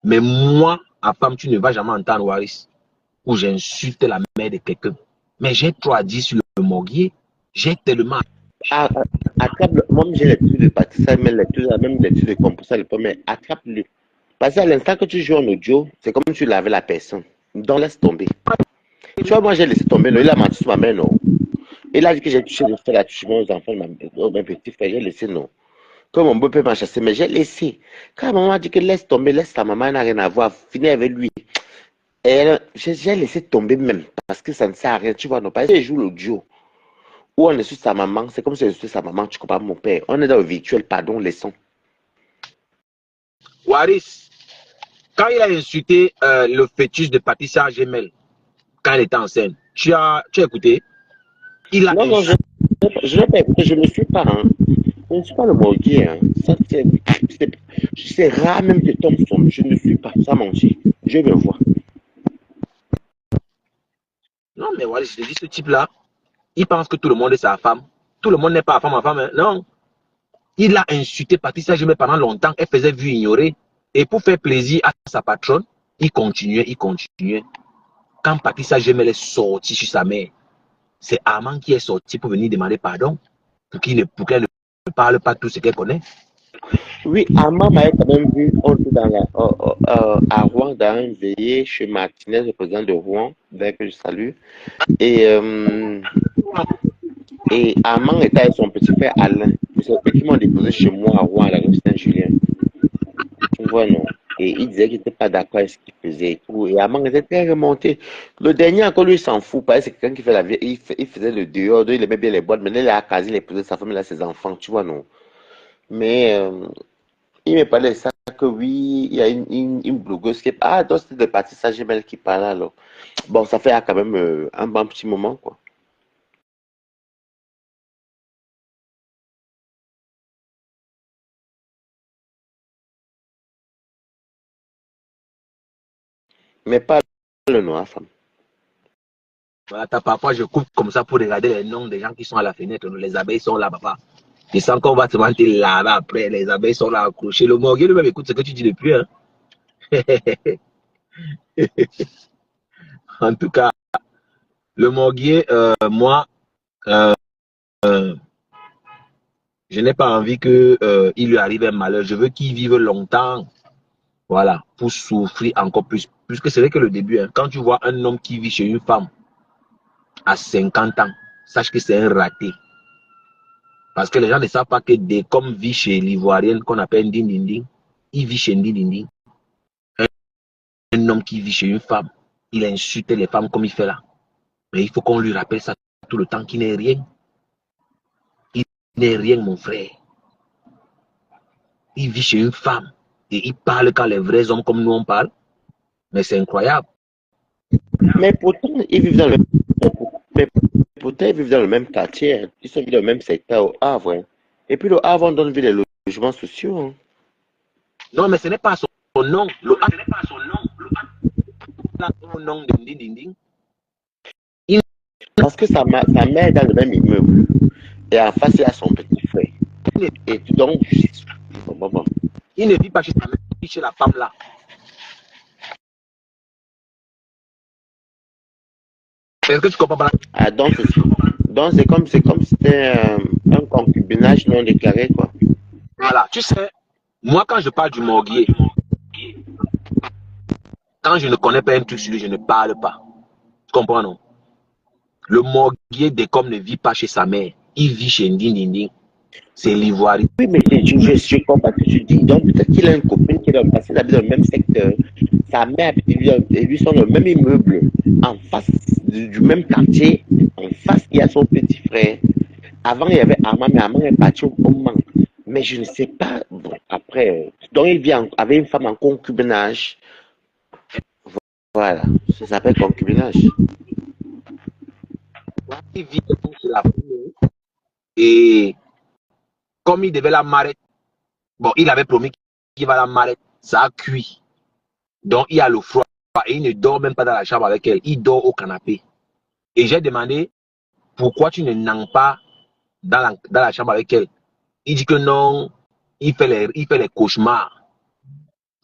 Mais moi, à femme, tu ne vas jamais entendre Waris, où j'insulte la mère de quelqu'un. Mais j'ai trop à dire sur le morguier. J'ai tellement. Attrape-le. Moi, j'ai l'habitude de partir ça, même l'habitude de composer le pomme, mais attrape-le. Parce qu'à l'instant que tu joues en audio, c'est comme si tu lavais la personne. Donc, laisse tomber. Tu vois, moi, j'ai laissé tomber. Non. Il a menti sur ma mère, non. Il a dit que j'ai touché le fait l'attouchement aux enfants de mes petits frères. J'ai laissé, non. Comme mon beau-père m'a chassé, mais j'ai laissé. Quand maman a dit que laisse tomber, laisse ta maman, elle n'a rien à voir, finis avec lui. Et j'ai laissé tomber même, parce que ça ne sert à rien, tu vois, non. Parce que je joue l'audio, où on est sur sa maman, c'est comme si je suis sa maman, tu comprends mon père. On est dans le virtuel, pardon, laissons. Waris, quand il a insulté le fœtus de Patricia Gemel, quand elle était enceinte, tu as écouté? Il a Non, non, insulté. je ne vais pas écouter, je ne suis pas, hein. Je ne suis pas le morguier, hein. Ça, c'est rare même que Tom sonne. Je ne suis pas, ça mentir. Je le vois. Non, mais Waris, je te dis, ce type-là, il pense que tout le monde est sa femme. Tout le monde n'est pas femme à femme. Hein. Non. Il a insulté Patricia Gemel pendant longtemps. Elle faisait vu ignorer. Et pour faire plaisir à sa patronne, il continuait, il continuait. Quand Patricia Gemel est sortie sur sa mère, c'est Armand qui est sorti pour venir demander pardon. Pour qu'elle ne parle pas tout ce qu'elle connaît. Oui, Armand m'avait quand même vu, on était à Rouen, dans un veillée chez Martinez, le président de Rouen, d'ailleurs que je salue. Et, euh, et Armand était avec son petit frère Alain. C'est eux qui m'ont déposé chez moi à Rouen, à la rue Saint-Julien. Tu vois, non? Et il disait qu'il n'était pas d'accord avec ce qu'il faisait et tout. Et Armand était très remonté. Le dernier, encore lui, il s'en fout. Parce que c'est quelqu'un qui fait la vie. Il faisait le dehors, il aimait bien les boîtes. Maintenant, il a casé, il a épousé sa femme, il a ses enfants. Tu vois, non? Mais il me parlait de ça, que oui, il y a une blogueuse qui. Ah, donc c'était de partie ça, Gmail qui parle alors. Bon, ça fait quand même un bon petit moment, quoi. Mais pas le noir, femme. Voilà, parfois, je coupe comme ça pour regarder les noms des gens qui sont à la fenêtre. Les abeilles sont là, papa. Je sens qu'on va te mentir là, là après. Les abeilles sont là accrochées. Le morgue lui-même écoute ce que tu dis depuis. Hein. En tout cas, le morguier, moi, euh, je n'ai pas envie qu'il lui arrive un malheur. Je veux qu'il vive longtemps. Voilà, pour souffrir encore plus. Puisque c'est vrai que le début, hein, quand tu vois un homme qui vit chez une femme à 50 ans, sache que c'est un raté. Parce que les gens ne savent pas que dès comme vit chez l'Ivoirienne qu'on appelle Ndindinding, il vit chez Ndindinding. Un homme qui vit chez une femme, il insulte les femmes comme il fait là. Mais il faut qu'on lui rappelle ça tout le temps qu'il n'est rien. Il n'est rien, mon frère. Il vit chez une femme et il parle quand les vrais hommes comme nous on parle. Mais c'est incroyable. Mais pourtant, ils vivent dans le mais pourtant, ils vivent dans le même quartier, hein. Ils sont dans le même secteur au Havre, hein. Et puis le Havre, on donne vie des logements sociaux, hein. Non, mais ce n'est pas son nom. Le A, ce n'est pas son nom. Le A, son nom de Ndindinding. Parce que sa mère est dans le même immeuble. Et en face, il y a son petit frère. Et donc, bon, bon, bon. Il ne vit pas chez sa mère, il vit chez la femme là. Est-ce que tu comprends pas? Ah, donc c'est comme si c'était un concubinage non déclaré, quoi. Voilà. Tu sais, moi, quand je parle du morguier, quand je ne connais pas un truc sur lui, je ne parle pas. Tu comprends, non? Le morguier des comme ne vit pas chez sa mère. Il vit chez Ndindinding. C'est l'ivoirien. Oui, mais je comprends ce que tu dis. Donc, peut-être qu'il a une copine qui est dans, parce qu'il habite dans le même secteur. Sa mère et lui sont dans le même immeuble, en face du même quartier. En face, il y a son petit frère. Avant, il y avait Armand, mais Armand est parti au Mans. Mais je ne sais pas. Bon, après, donc il vit avec une femme en concubinage. Voilà, ça s'appelle concubinage. Il vit chez la femme. Et comme il devait la marrer, bon, il avait promis qu'il va la marrer. Ça a cuit. Donc, il y a le froid. Et il ne dort même pas dans la chambre avec elle. Il dort au canapé. Et j'ai demandé pourquoi tu ne nangs pas dans la chambre avec elle. Il dit que non, il fait les cauchemars.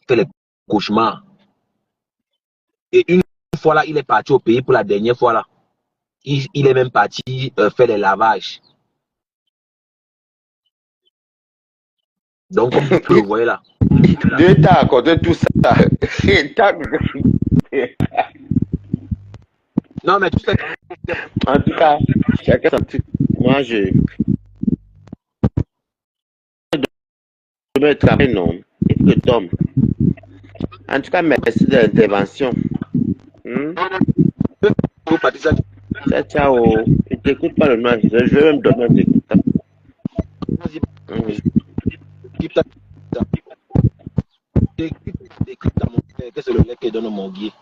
Il fait les cauchemar. Et une fois là, il est parti au pays pour la dernière fois là. Il est même parti faire des lavages. Donc, comme vous le voyez là. Dieu t'a accordé tout ça. Non, mais tout ça. En tout cas, chacun son truc. Moi, je me travaille, non. Il faut que Tom. En tout cas, merci de l'intervention. Ciao, ciao. Je t'écoute pas le nom. Je vais même donner un écoute. Que c'est le lait qui donne au morguier.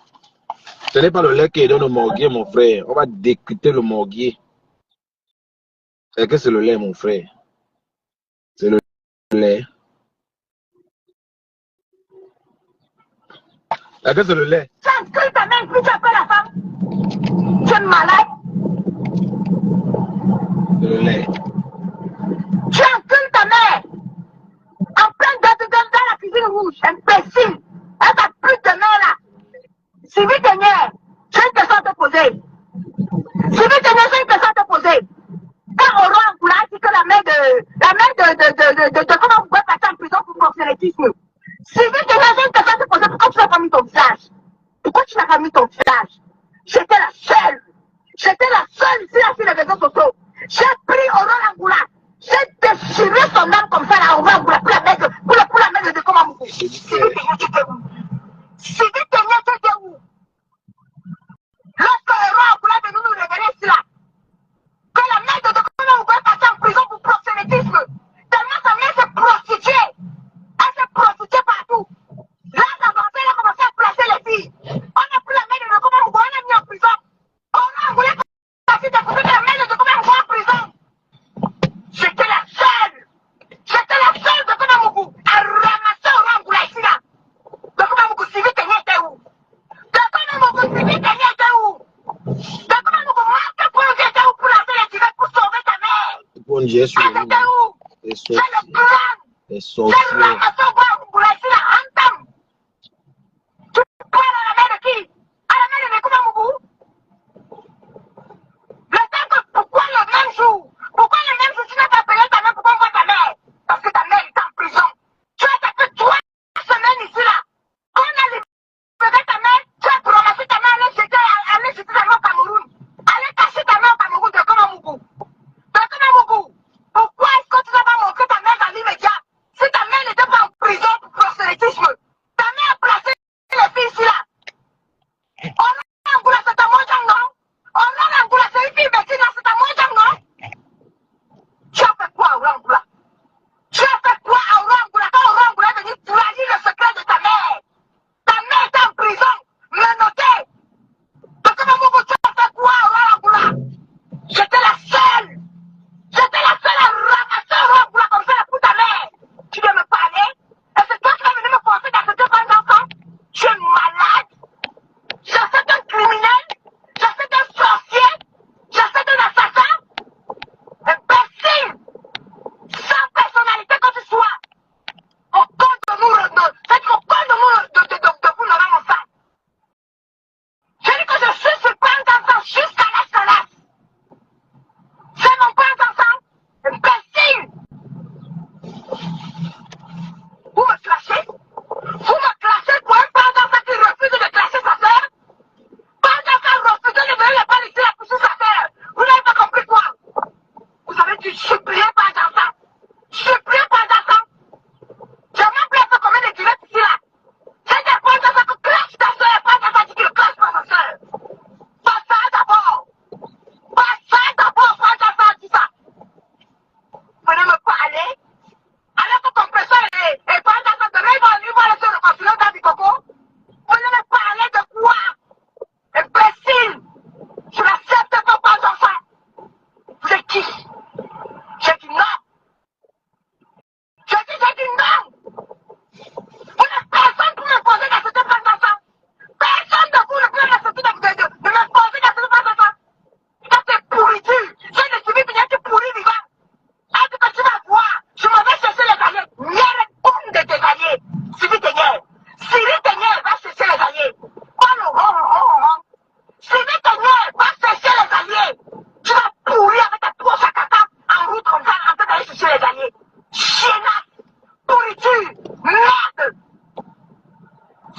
Ce n'est pas le lait qui donne au morguier, mon frère. On va décrypter le morguier. Et que c'est le lait, mon frère. C'est le lait. Et que c'est le lait. Tu inscris ta main, puis tu appelles la femme. Tu es malade. C'est le lait. Tu inscris ta mère. En plein dans la cuisine rouge. Imbécile. Elle a plus de main là. Sylvie Tenière, j'ai une question à te poser. Sylvie Tenière, j'ai une question à te poser. Quand Aurore Angoula dit que la mère de comment vous pouvez passer en prison pour proxénétisme. Sylvie Tenière, j'ai une question à te poser. Pourquoi tu n'as pas mis ton visage? Pourquoi tu n'as pas mis ton visage? J'étais la seule. J'étais la seule ici là sur les réseaux sociaux. J'ai pris Aurore Angoula. J'ai déchiré son âme comme ça là, Aurore Angoula, pour la mettre de comment vous. Sylvie Tenière, tu étais où? Sylvie Tenière, tu étais où? Lorsque Aurore Angoula de nous révéler cela, que la mère de Dokona Ougoué passait en prison pour proxénétisme, tellement sa mère s'est prostituée. Elle s'est prostituée partout. Là, ça avancé, elle a commencé à placer les filles. On a pris la mère de Dokona Ougoué, on l'a mis en prison. Aurore Angoula a fait découvrir que la mère de Dokona Ougoué en prison. J'étais la seule. J'étais la seule de Dokona Ougoué à ramasser Aurore Angoula ici là. Dokona Ougoué, Sylvie Tenière était où? Dokona Ougoué, Sylvie Tenière était où? Dokona Ougoué, marque pour nous était où pour lancer les tirets pour sauver ta mère? Bon, j'ai sur Elle était où? C'est le clan. les C'est sorciers. ramassé Aurore Angoula ici là, entame. Tu parles à la mère de qui? À la mère de Dokona Ougoué? Le temps que pourquoi le même jour? Pourquoi le même jour tu n'as pas payé ta mère pour qu'on voit ta mère? Parce que ta mère est en prison. Tu as tapé 3 semaines ici là. On a libéré ta mère, tu as prononcé ta mère, aller jeter ta mère au Cameroun. Aller cacher ta mère au Cameroun de Komamougou. De Komamougou. Pourquoi est-ce que tu n'as pas montré ta mère dans l'immédiat? Si ta mère n'était pas en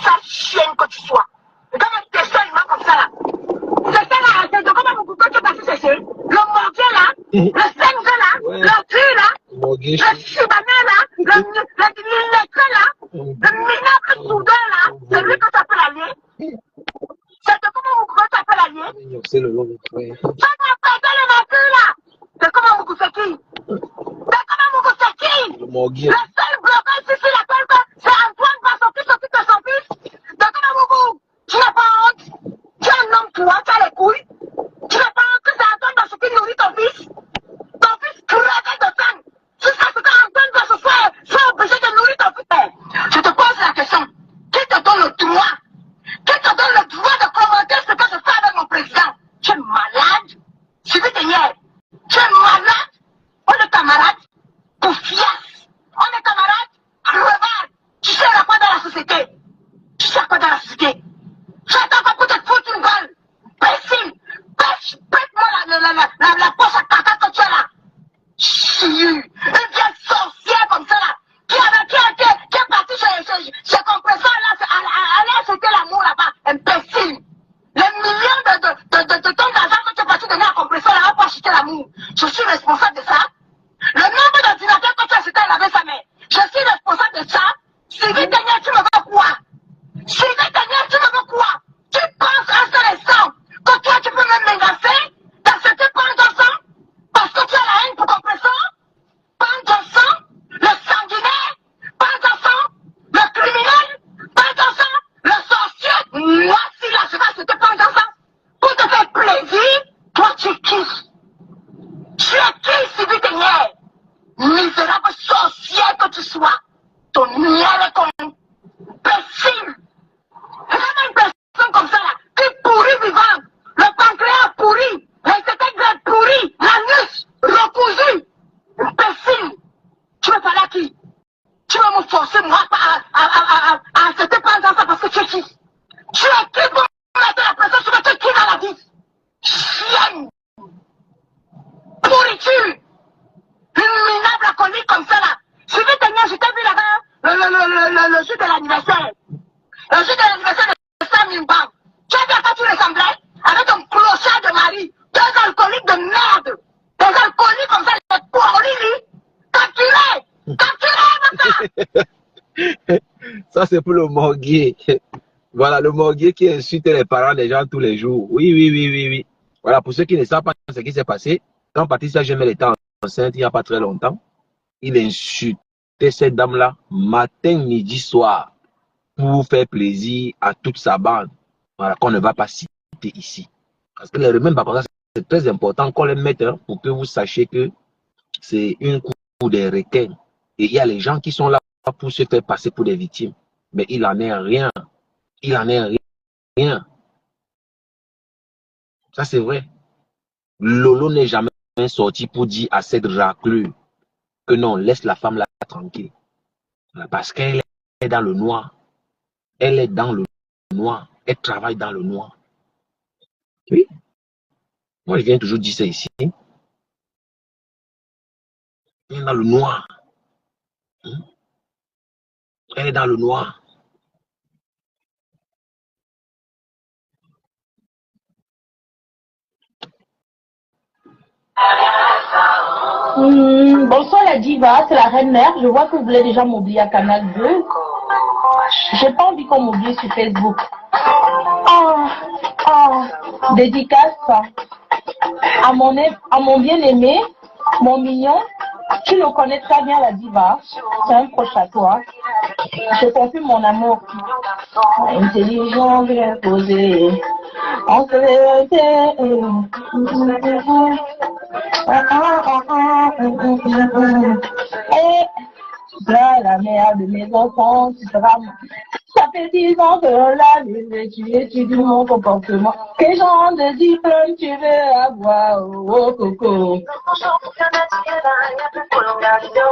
sale chienne que tu sois. Et quand même tes seulement comme ça là. C'est ça là, c'est de comment vous pouvez te passer sécher. Le mortier là, le 5G là, le cul là, le chibané là, le lettré là, le minable soudain là, c'est lui que tu appelles allié. C'est de comment vous pouvez t'appeler allié. C'est le long. Ça m'a pété le mortier là. C'est comment vous c'est qui? C'est comment vous c'est qui? Le mortier. Le seul bloqueur ici sur la tête, c'est Antoine Bassopi, s'occupe de son fils. De comment vous tu n'as pas honte? Tu es un homme, toi, tu as les couilles. Tu n'as pas honte que c'est Antoine Bassopi nourrit ton fils. Ton fils crevait de faim. Jusqu'à ce qu'Antoine Bassopi soit obligé de nourrir ton fils. Je te pose la question. Qui te donne le droit? Qui te donne le droit de commenter ce que je fais avec mon président? Tu es malade? Je vais te dire. Tu es malade? On est camarades? Poufias. On est camarades? Crevard. Tu sais à quoi dans la société? Tu sais à quoi dans la société? J'attends pas pour te foutre une balle. Imbécile. Pète-moi la poche à caca que tu as là. Une vieille sorcière comme ça là. Qui est parti chez compresseur là. Allez acheter l'amour là-bas. Imbécile. Les millions de tonnes d'argent que tu es parti donner à compresseur là pour acheter l'amour. Je suis responsable de ça. Le nombre d'ordinateurs que tu as acheté à la sa mère. Je suis responsable de ça. Sylvie Daniel, tu me veux quoi? Sylvie Daniel, tu me veux quoi? Tu penses un seul instant que toi tu peux me menacer d'acheter pas de sang parce que tu as la haine pour compresseur? Pas de sang? Le sanguinaire? Pas de sang? Le criminel? Pas de sang? Le sorcier? Moi si là je vais acheter pas de sang pour te faire plaisir? Toi tu es qui? Tu es qui, Sylvie Daniel? Misérable sorcier que tu sois, ton miel est comme imbécile. Vraiment une personne comme ça là, qui pourrit vivant, le pancréas pourri, les intestins pourris, l'anus recousu, imbécile. Tu veux parler à qui? Tu veux me forcer moi à accepter pas ça parce que tu es qui? Tu es qui pour mettre la pression sur le truc qui dans la vie? Chienne, pourriture. Une minable alcoolique comme ça là. Je vais tenir, je t'ai vu là-bas, le jour de l'anniversaire. Le jour de l'anniversaire de Sam Limbang. Tu as vu à quoi tu ressemblais? Avec ton clochard de mari. Deux alcooliques de merde. Des alcooliques comme ça, des pourris. Capturez, Ça, c'est pour le morguier. Voilà, le morguier qui insulte les parents des gens tous les jours. Oui. Voilà, pour ceux qui ne savent pas ce qui s'est passé, quand Patricia Gemel était enceinte il n'y a pas très longtemps, il insultait cette dame-là matin, midi, soir pour faire plaisir à toute sa bande. Voilà, qu'on ne va pas citer ici. Parce que les remèdes, c'est très important qu'on les mette pour que vous sachiez que c'est une cour des requins. Et il y a les gens qui sont là pour se faire passer pour des victimes. Mais il n'en est rien. Il n'en est rien. Ça, c'est vrai. Lolo n'est jamais sorti pour dire à cette raclure que non, laisse la femme là tranquille. Parce qu'elle est dans le noir. Elle est dans le noir. Elle travaille dans le noir. Oui. Moi, je viens toujours dire ça ici. Elle est dans le noir. Elle est dans le noir. Bonsoir la diva, c'est la reine mère. Je vois que vous voulez déjà m'oublier à Canal 2. J'ai pas envie qu'on m'oublie sur Facebook. Dédicace à mon bien-aimé, mon mignon. Tu le connais très bien la diva. C'est un proche à toi. Je confie mon amour. Intelligent, bien posé. On se la mère de mes enfants, tu seras. Ça fait 10 ans que la vie, tu étudies mon comportement. Quel genre de diplôme tu veux avoir? Oh coco.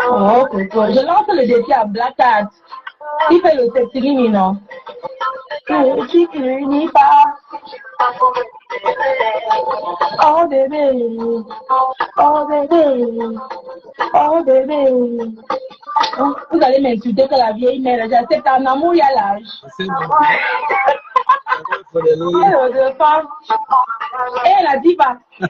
Oh coco. Je lance le défi à Black Cat. Il fait le testimony, non? Tu n'unis pas. Oh bébé. Oh bébé. Oh bébé. Vous allez m'insulter que la vieille mère, j'accepte en amour, il y a l'âge. Et elle a dit, bah, il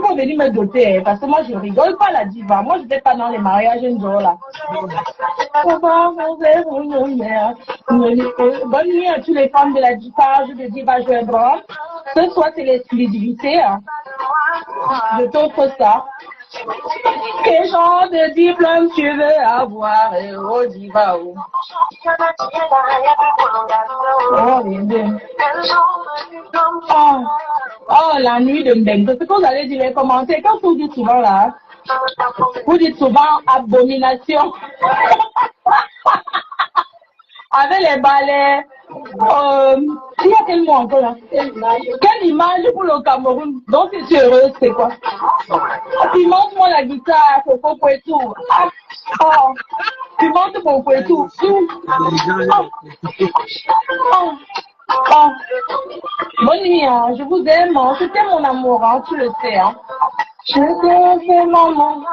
faut venir me doter, parce que moi je rigole pas la diva. Moi je vais pas dans les mariages un là. Bonne nuit à tous les femmes de la diva, je te dis, bah, je vais voir. Ce soir c'est l'exclusivité. Hein. Je t'offre ça. Quel genre de diplôme tu veux avoir, oh diva, oh. Oh, la nuit de Mbeng. C'est ce que vous allez dire les commentaires. Quand vous dites souvent là, vous dites souvent abomination. Avec les balais. Il y a quel mot encore là? Quelle image pour le Cameroun? Donc si tu es heureuse, c'est quoi? Tu montres-moi la guitare, Coco et tout. Oh, tu montres Coco et tout. Oh. Bonne nuit, hein. Je vous aime. Hein. C'était mon amour, hein. Tu le sais. Hein. Je t'aime, maman.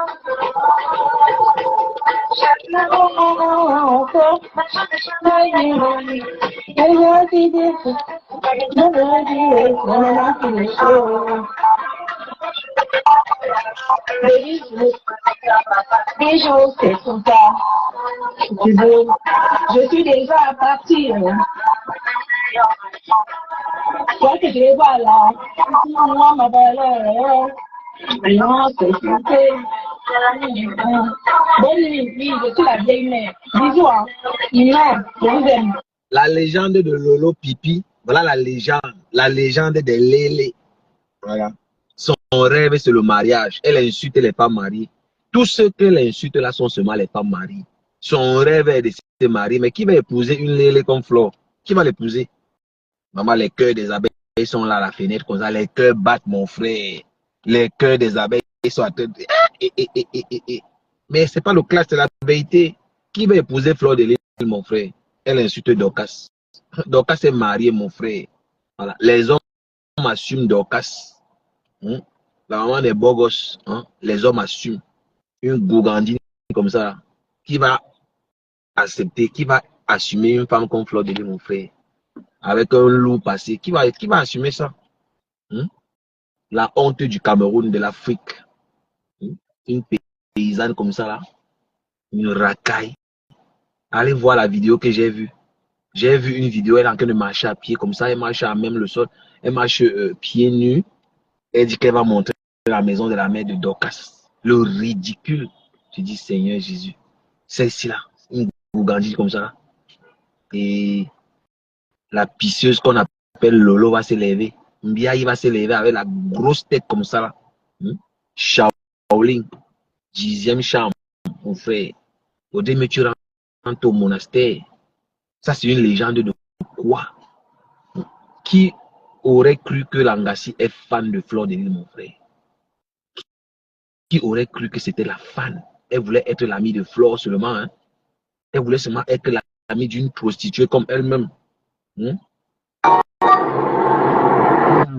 Bisous, c'est tout ça. Je suis déjà à partir. Toi que je vois là, moi ma valeur, non c'est super. Bonne nuit, oui, je suis la vieille mère. Bisous, hein. Non, je vous aime. La légende de Lolo Pipi, voilà la légende des Lélé. Voilà. Son rêve, c'est le mariage. Elle insulte les femmes mariées. Tous ceux qu'elle insulte là sont seulement les femmes mariées. Son rêve est de se marier. Mais qui va épouser une Lélé comme Flore? Qui va l'épouser? Maman, les cœurs des abeilles sont là à la fenêtre comme ça. Les cœurs battent, mon frère. Les cœurs des abeilles sont à tête. Mais c'est pas le clash, c'est la vérité. Qui va épouser Flore de Lille, mon frère? Elle insulte Dorcas. Dorcas est mariée, mon frère. Voilà. Les hommes assument Dorcas. La maman des beaux gosses. Les hommes assument. Une gougandine comme ça. Qui va accepter, qui va assumer une femme comme Flore de Lille, mon frère? Avec un loup passé. Qui va assumer ça? La honte du Cameroun, de l'Afrique. Une paysanne comme ça là. Une racaille. Allez voir la vidéo que j'ai vue. J'ai vu une vidéo, elle est en train de marcher à pied comme ça. Elle marche à même le sol. Elle marche pieds nus. Elle dit qu'elle va montrer la maison de la mère de Dorcas. Le ridicule. Tu dis Seigneur Jésus. Celle-ci là. Une gougandine comme ça là. Et la pisseuse qu'on appelle Lolo va se lever. Mbia, il va se lever avec la grosse tête comme ça là. Shaolin, 10e chambre, mon frère. Au début, tu rentres au monastère. Ça, c'est une légende de quoi? Qui aurait cru que Langassi est fan de Flore de Lille, mon frère? Qui aurait cru que c'était la fan? Elle voulait être l'amie de Flore seulement. Hein? Elle voulait seulement être l'amie d'une prostituée comme elle-même.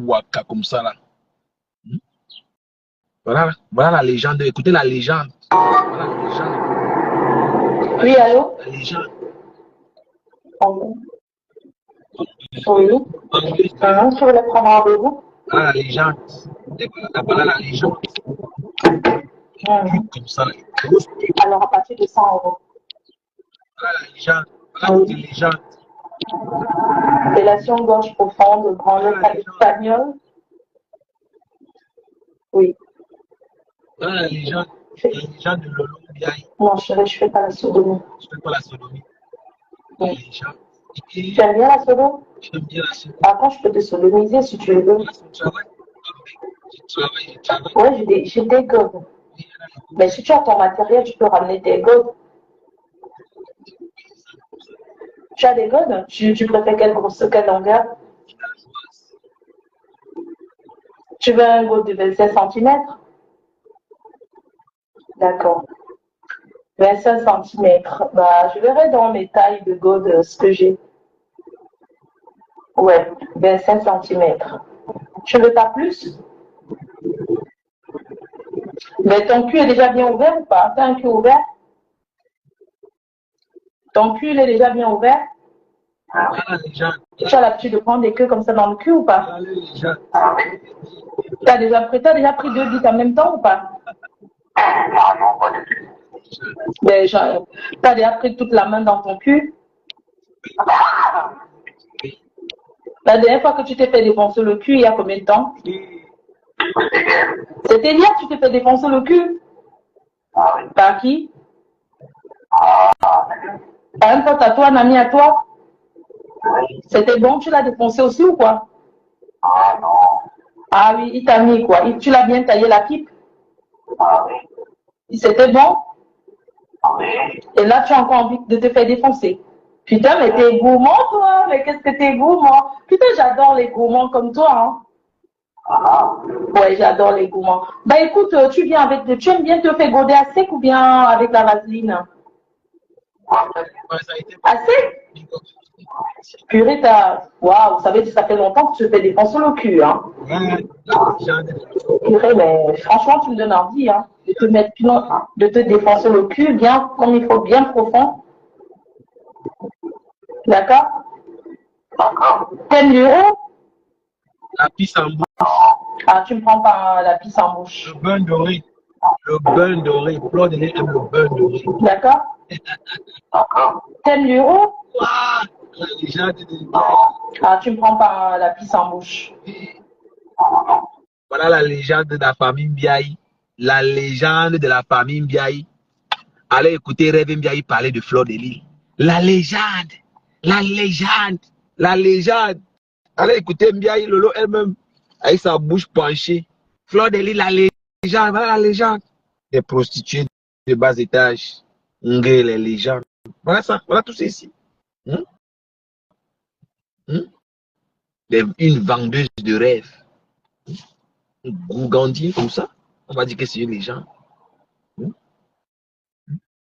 Waka comme ça là. Voilà la légende. Écoutez la légende. Voilà la légende. Oui, allô? La légende. Oui. Je voulais prendre rendez-vous. Voilà la légende. Voilà la légende. Comme ça. Alors, à partir de 100 €. Voilà la légende. Voilà la légende. Délation gorge profonde, branle espagnol. Oui. Voilà la légende. La légende de Lolo Biaï. Non, chérie, je fais pas la sodomie. Je fais pas la sodomie. Oui. La légende. Tu aimes bien la sodomie? J'aime bien la sodomie. Après, je peux te sodomiser si tu veux. Je travaille. Ouais, j'ai des godes. Mais si tu as ton matériel, tu peux ramener tes godes. Tu as des godes? Tu préfères quelle grosseur, quelle longueur? Tu veux un gode de 25 cm? D'accord. 25 cm. Bah, je verrai dans mes tailles de gode ce que j'ai. Ouais, 25 cm. Tu veux pas plus? Mais ton cul est déjà bien ouvert ou pas? T'as un cul ouvert? Ton cul il est déjà bien ouvert? Voilà les gens. Tu as l'habitude de prendre des queues comme ça dans le cul ou pas? Voilà les gens. T'as déjà pris 2 bites en même temps ou pas? T'as déjà pris toute la main dans ton cul? La dernière fois que tu t'es fait défoncer le cul, il y a combien de temps? C'était hier que tu t'es fait défoncer le cul? Par qui? Par un pote à toi, un ami à toi? C'était bon, tu l'as défoncé aussi ou quoi? Ah oui, il t'a mis quoi? Tu l'as bien taillé la pipe? C'était bon? Et là, tu as encore envie de te faire défoncer. Putain, mais t'es gourmand, toi. Mais qu'est-ce que t'es gourmand? Putain, j'adore les gourmands comme toi. Hein. Ouais, j'adore les gourmands. Bah écoute, tu aimes bien te faire goder à sec ou bien avec la vaseline? À sec? Purée, waouh, ça fait longtemps que tu te fais défoncer le cul, hein. Purée, mais franchement, tu me donnes envie, hein, de te défoncer le cul bien comme il faut, bien profond. D'accord? T'aimes l'euro? La pisse en bouche. Ah, tu me prends pas la pisse en bouche. Le beurre doré. Le beurre doré. Fleur de lait aime le beurre doré. D'accord? T'aimes l'euro? La légende de... Ah, tu me prends pas la pisse en bouche. Voilà la légende de la famille Mbiaye. La légende de la famille Mbiaye. Allez écouter Rêve Mbiaye parler de Fleur de Lys. La légende. La légende. La légende. Allez écouter Mbiaye Lolo elle-même. Avec sa bouche penchée. Fleur de Lys, la légende. Voilà la légende. Des prostituées de bas étage. Les légendes. Voilà ça. Voilà tout ceci. Une vendeuse de rêve. Une gourgandine comme ça. On va dire que c'est une légende.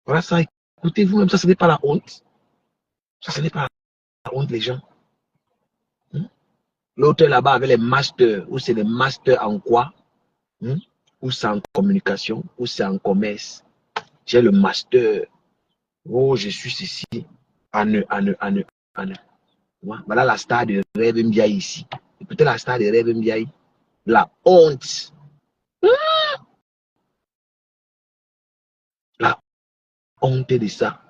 Voilà ça. Écoutez-vous même, ça ce n'est pas la honte. Ça ce n'est pas la honte, les gens. L'autre là-bas avec les masters, ou c'est des masters en quoi? Ou c'est en communication, ou c'est en commerce. J'ai le master. Oh, je suis ceci. Voilà la star de Rêve Mbiaye ici. Écoutez la star de Rêve Mbiaye. La honte. La honte de ça.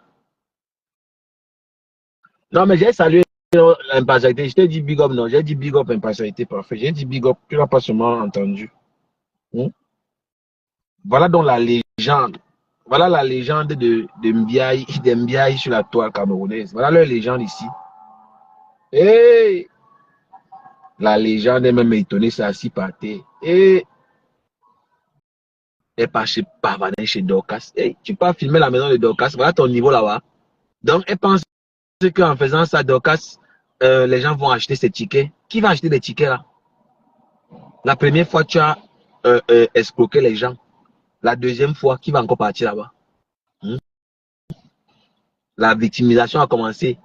Non, mais j'ai salué l'impartialité. Je t'ai dit big up, non. J'ai dit big up, impartialité, parfait. J'ai dit big up, tu n'as pas seulement entendu. Voilà donc la légende. Voilà la légende de Mbiaye sur la toile camerounaise. Voilà leur légende ici. Hey! La légende est même étonnée, c'est assis par terre. Et elle part chez Pavanet, chez Dorcas. Hey, tu peux filmer la maison de Dorcas. Voilà ton niveau là-bas. Donc, elle pense qu'en faisant ça, Dorcas, les gens vont acheter ces tickets. Qui va acheter des tickets là? La première fois, tu as escroqué les gens. La deuxième fois, qui va encore partir là-bas? La victimisation a commencé.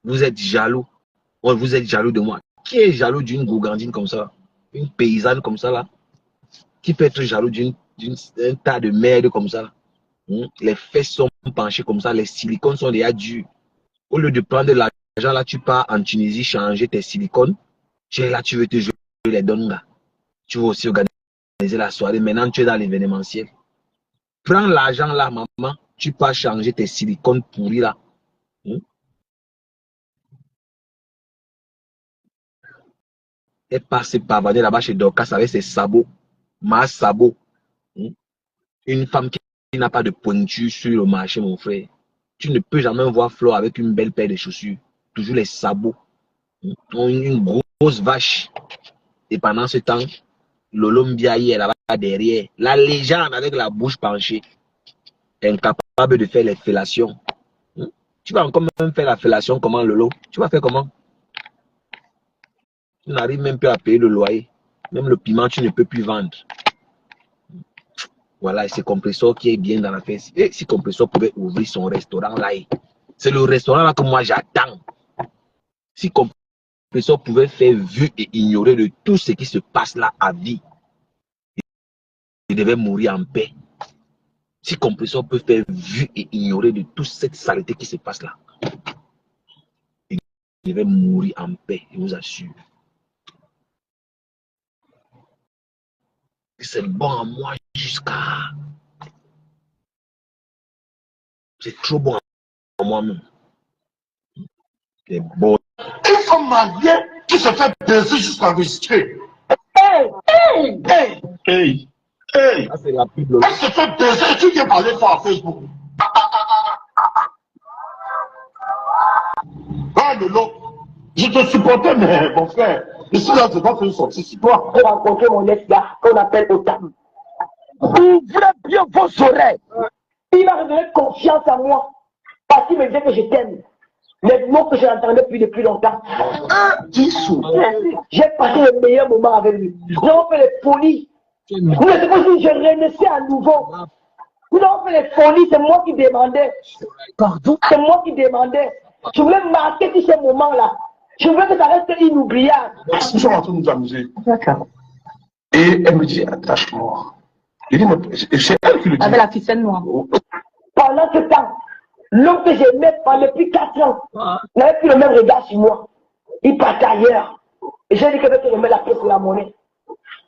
Vous êtes jaloux. Ouais, vous êtes jaloux de moi. Qui est jaloux d'une gourgandine comme ça? Une paysanne comme ça là? Qui peut être jaloux d'un tas de merde comme ça? Les fesses sont penchées comme ça, les silicones sont déjà durs. Au lieu de prendre de l'argent là, tu pars en Tunisie changer tes silicones. Tu es là, tu veux te jouer les dongas. Tu veux aussi organiser la soirée. Maintenant, tu es dans l'événementiel. Prends l'argent là, maman. Tu pars changer tes silicones pourris là. Elle passe pavaner là-bas chez Dorcas avec ses sabots. Ma sabot. Une femme qui n'a pas de pointure sur le marché, mon frère. Tu ne peux jamais voir Flore avec une belle paire de chaussures. Toujours les sabots. Une grosse vache. Et pendant ce temps, Lolo Mbiaye est là-bas derrière. La légende avec la bouche penchée. Incapable de faire les fellations. Tu vas encore même faire la fellation comment, Lolo? Tu vas faire comment? Tu n'arrives même plus à payer le loyer. Même le piment, tu ne peux plus vendre. Voilà, c'est Compressor qui est bien dans la fesse. Et si Compressor pouvait ouvrir son restaurant là, c'est le restaurant là que moi j'attends. Si Compressor pouvait faire vue et ignorer de tout ce qui se passe là à vie. Il devait mourir en paix. Si Compressor peut faire vue et ignorer de toute cette saleté qui se passe là, il devait mourir en paix, je vous assure. C'est bon à moi jusqu'à... C'est trop bon à moi-même. C'est bon. Une femme mariée qui se fait baiser jusqu'à enregistrer. Hey, hey, Hey, hey, hey. Ça, c'est la pub. Elle se fait baiser et tu viens parler fort à Facebook. Ah, Lolo, je te supportais, mais mon frère, ici là, je dois faire une sortie sur toi. j'ai rencontré mon ex-gars qu'on appelle Otam. Ouvrez bien vos oreilles. Il m'a révélé confiance en moi. Parce qu'il me disait que je t'aime. Les mots que je n'entendais plus depuis longtemps. J'ai passé le meilleur moment avec lui. Nous avons fait les folies. Nous c'est comme si je renaissais à nouveau. Nous avons fait les folies, c'est moi qui demandais. Pardon? C'est moi qui demandais. Je voulais marquer tous ces moments-là. Je voulais que ça reste inoubliable. Nous sommes en train de nous amuser. D'accord. Et elle me dit, attache-moi. Il dit, c'est elle qui le dit. Avec la ficelle noire. Pendant ce temps, l'homme que j'aimais depuis 4 ans n'avait plus le même regard sur moi. Il partait ailleurs. Et j'ai dit que je remets la pièce sur la monnaie.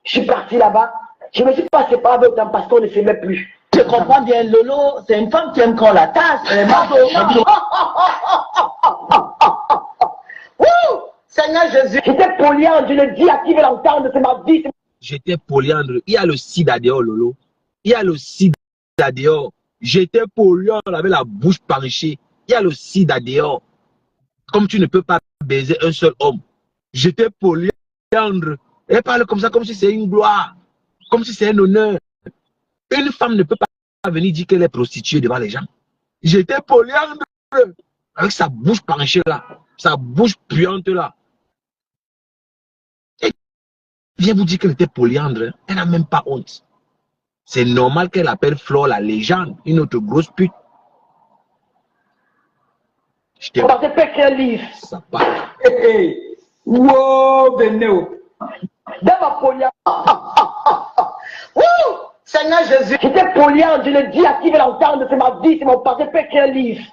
Je suis parti là-bas. Je ne me suis pas séparé avec autant parce qu'on ne s'aimait plus. Je comprends bien, Lolo, c'est une femme qui aime quand la tasse. Seigneur Jésus. J'étais polyandre, je le dis à qui veut l'entendre, c'est ma vie. J'étais polyandre. Il y a le sida dehors, Lolo. Il y a le sida dehors. J'étais polyandre avec la bouche penchée. Il y a le sida dehors. Comme tu ne peux pas baiser un seul homme. J'étais polyandre. Elle parle comme ça, comme si c'est une gloire. Comme si c'est un honneur. Une femme ne peut pas venir dire qu'elle est prostituée devant les gens. J'étais polyandre. Avec sa bouche penchée là. Sa bouche puante là. Et vient vous dire qu'elle était polyandre. Elle n'a même pas honte. C'est normal qu'elle appelle Flore la légende. Une autre grosse pute. Je t'ai... On va te faire quel livre. Ça part. Wow, Beneo. Dans ma polyandre. Seigneur Jésus. J'étais polyandre, je le dis à qui veut l'entendre, c'est ma vie, c'est mon passé, fait quel livre.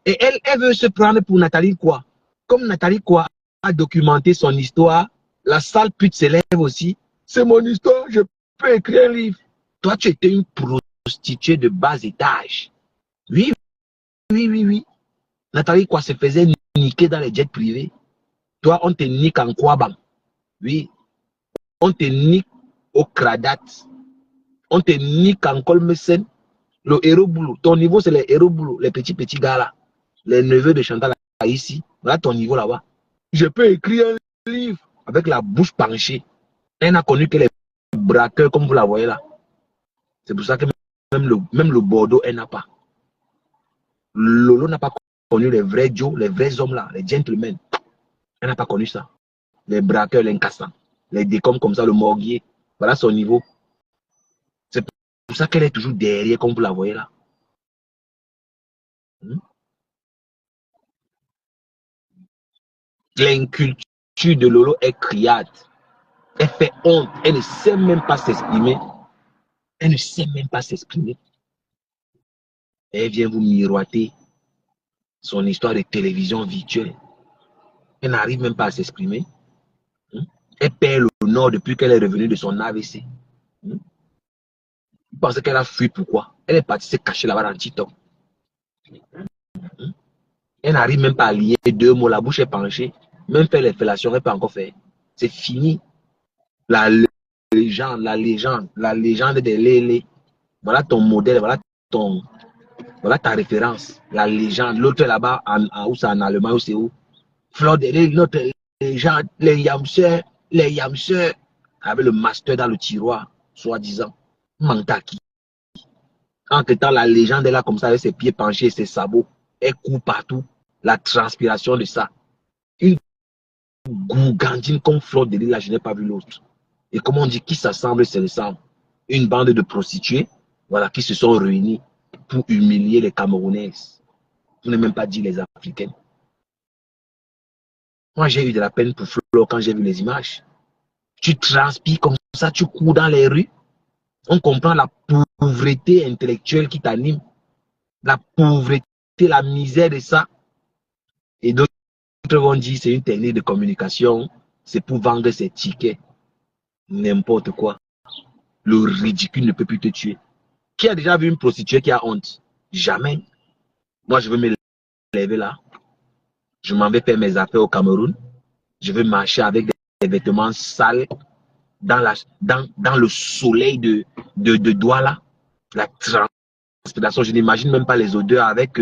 Et elle veut se prendre pour Nathalie Quoi. Comme Nathalie Quoi a documenté son histoire, la sale pute s'élève aussi. C'est mon histoire, je peux écrire un livre. Toi, tu étais une prostituée de bas étage. Oui, oui, oui, oui. Nathalie Quoi se faisait niquer dans les jets privés. Toi, on te nique en Kwabang. Oui. On te nique au Kradat. On te nique en Kolmesen. Le héros boulot. Ton niveau, c'est les héros boulot. Les petits gars là. Les neveux de Chantal là, ici. Voilà ton niveau là-bas. Je peux écrire un livre avec la bouche penchée. Elle n'a connu que les braqueurs comme vous la voyez là. C'est pour ça que même le Bordeaux, elle n'a pas. Lolo n'a pas connu les vrais Joe, les vrais hommes là, les gentlemen. Elle n'a pas connu ça. Les braqueurs, les incassants, les décoms comme ça, le morguier. Voilà son niveau. C'est pour ça qu'elle est toujours derrière comme vous la voyez là. L'inculture de Lolo est criade. Elle fait honte. Elle ne sait même pas s'exprimer. Elle ne sait même pas s'exprimer. Elle vient vous miroiter son histoire de télévision virtuelle. Elle n'arrive même pas à s'exprimer. Elle perd le nord depuis qu'elle est revenue de son AVC. Vous pensez qu'elle a fui pourquoi? Elle est partie se cacher là-bas dans TikTok. Elle n'arrive même pas à lier 2 mots. La bouche est penchée. Même faire les fellations, elle peut encore faire. C'est fini. La légende des Lélé. Voilà ton modèle, voilà ta référence. La légende. L'autre là-bas, en Allemagne, où c'est où? Flore de Lélé, notre légende, les Yamseurs, avec le master dans le tiroir, soi-disant. Mantaki. Entre temps, la légende est là comme ça, avec ses pieds penchés et ses sabots. Elle court partout. La transpiration de ça. Une gougandine comme Flore de Lélé, là, je n'ai pas vu l'autre. Et comme on dit, qui s'assemble, c'est le sang. Une bande de prostituées, voilà, qui se sont réunies pour humilier les Camerounaises. Vous n'avez même pas dit les Africaines. Moi, j'ai eu de la peine pour Flore quand j'ai vu les images. Tu transpires comme ça, tu cours dans les rues. On comprend la pauvreté intellectuelle qui t'anime, la pauvreté, la misère de ça. Et d'autres vont dire c'est une technique de communication, c'est pour vendre ses tickets. N'importe quoi. Le ridicule ne peut plus te tuer. Qui a déjà vu une prostituée qui a honte? Jamais. Moi, je veux me lever là. Je m'en vais faire mes affaires au Cameroun. Je veux marcher avec des vêtements sales dans le soleil de Douala. La transpiration, je n'imagine même pas les odeurs avec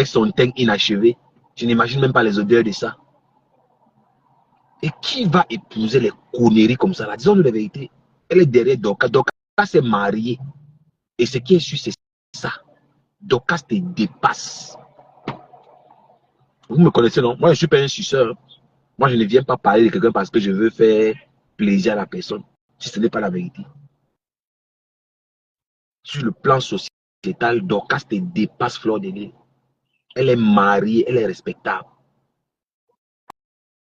son teint inachevé. Je n'imagine même pas les odeurs de ça. Et qui va épouser les conneries comme ça là? Disons-nous la vérité. Elle est derrière Dorcas. Dorcas s'est mariée. Et ce qui est sûr, c'est ça. Dorcas te dépasse. Vous me connaissez, non? Moi, je ne suis pas un suceur. Moi, je ne viens pas parler de quelqu'un parce que je veux faire plaisir à la personne. Si ce n'est pas la vérité. Sur le plan sociétal, Dorcas te dépasse Fleur de Lys. Elle est mariée, elle est respectable.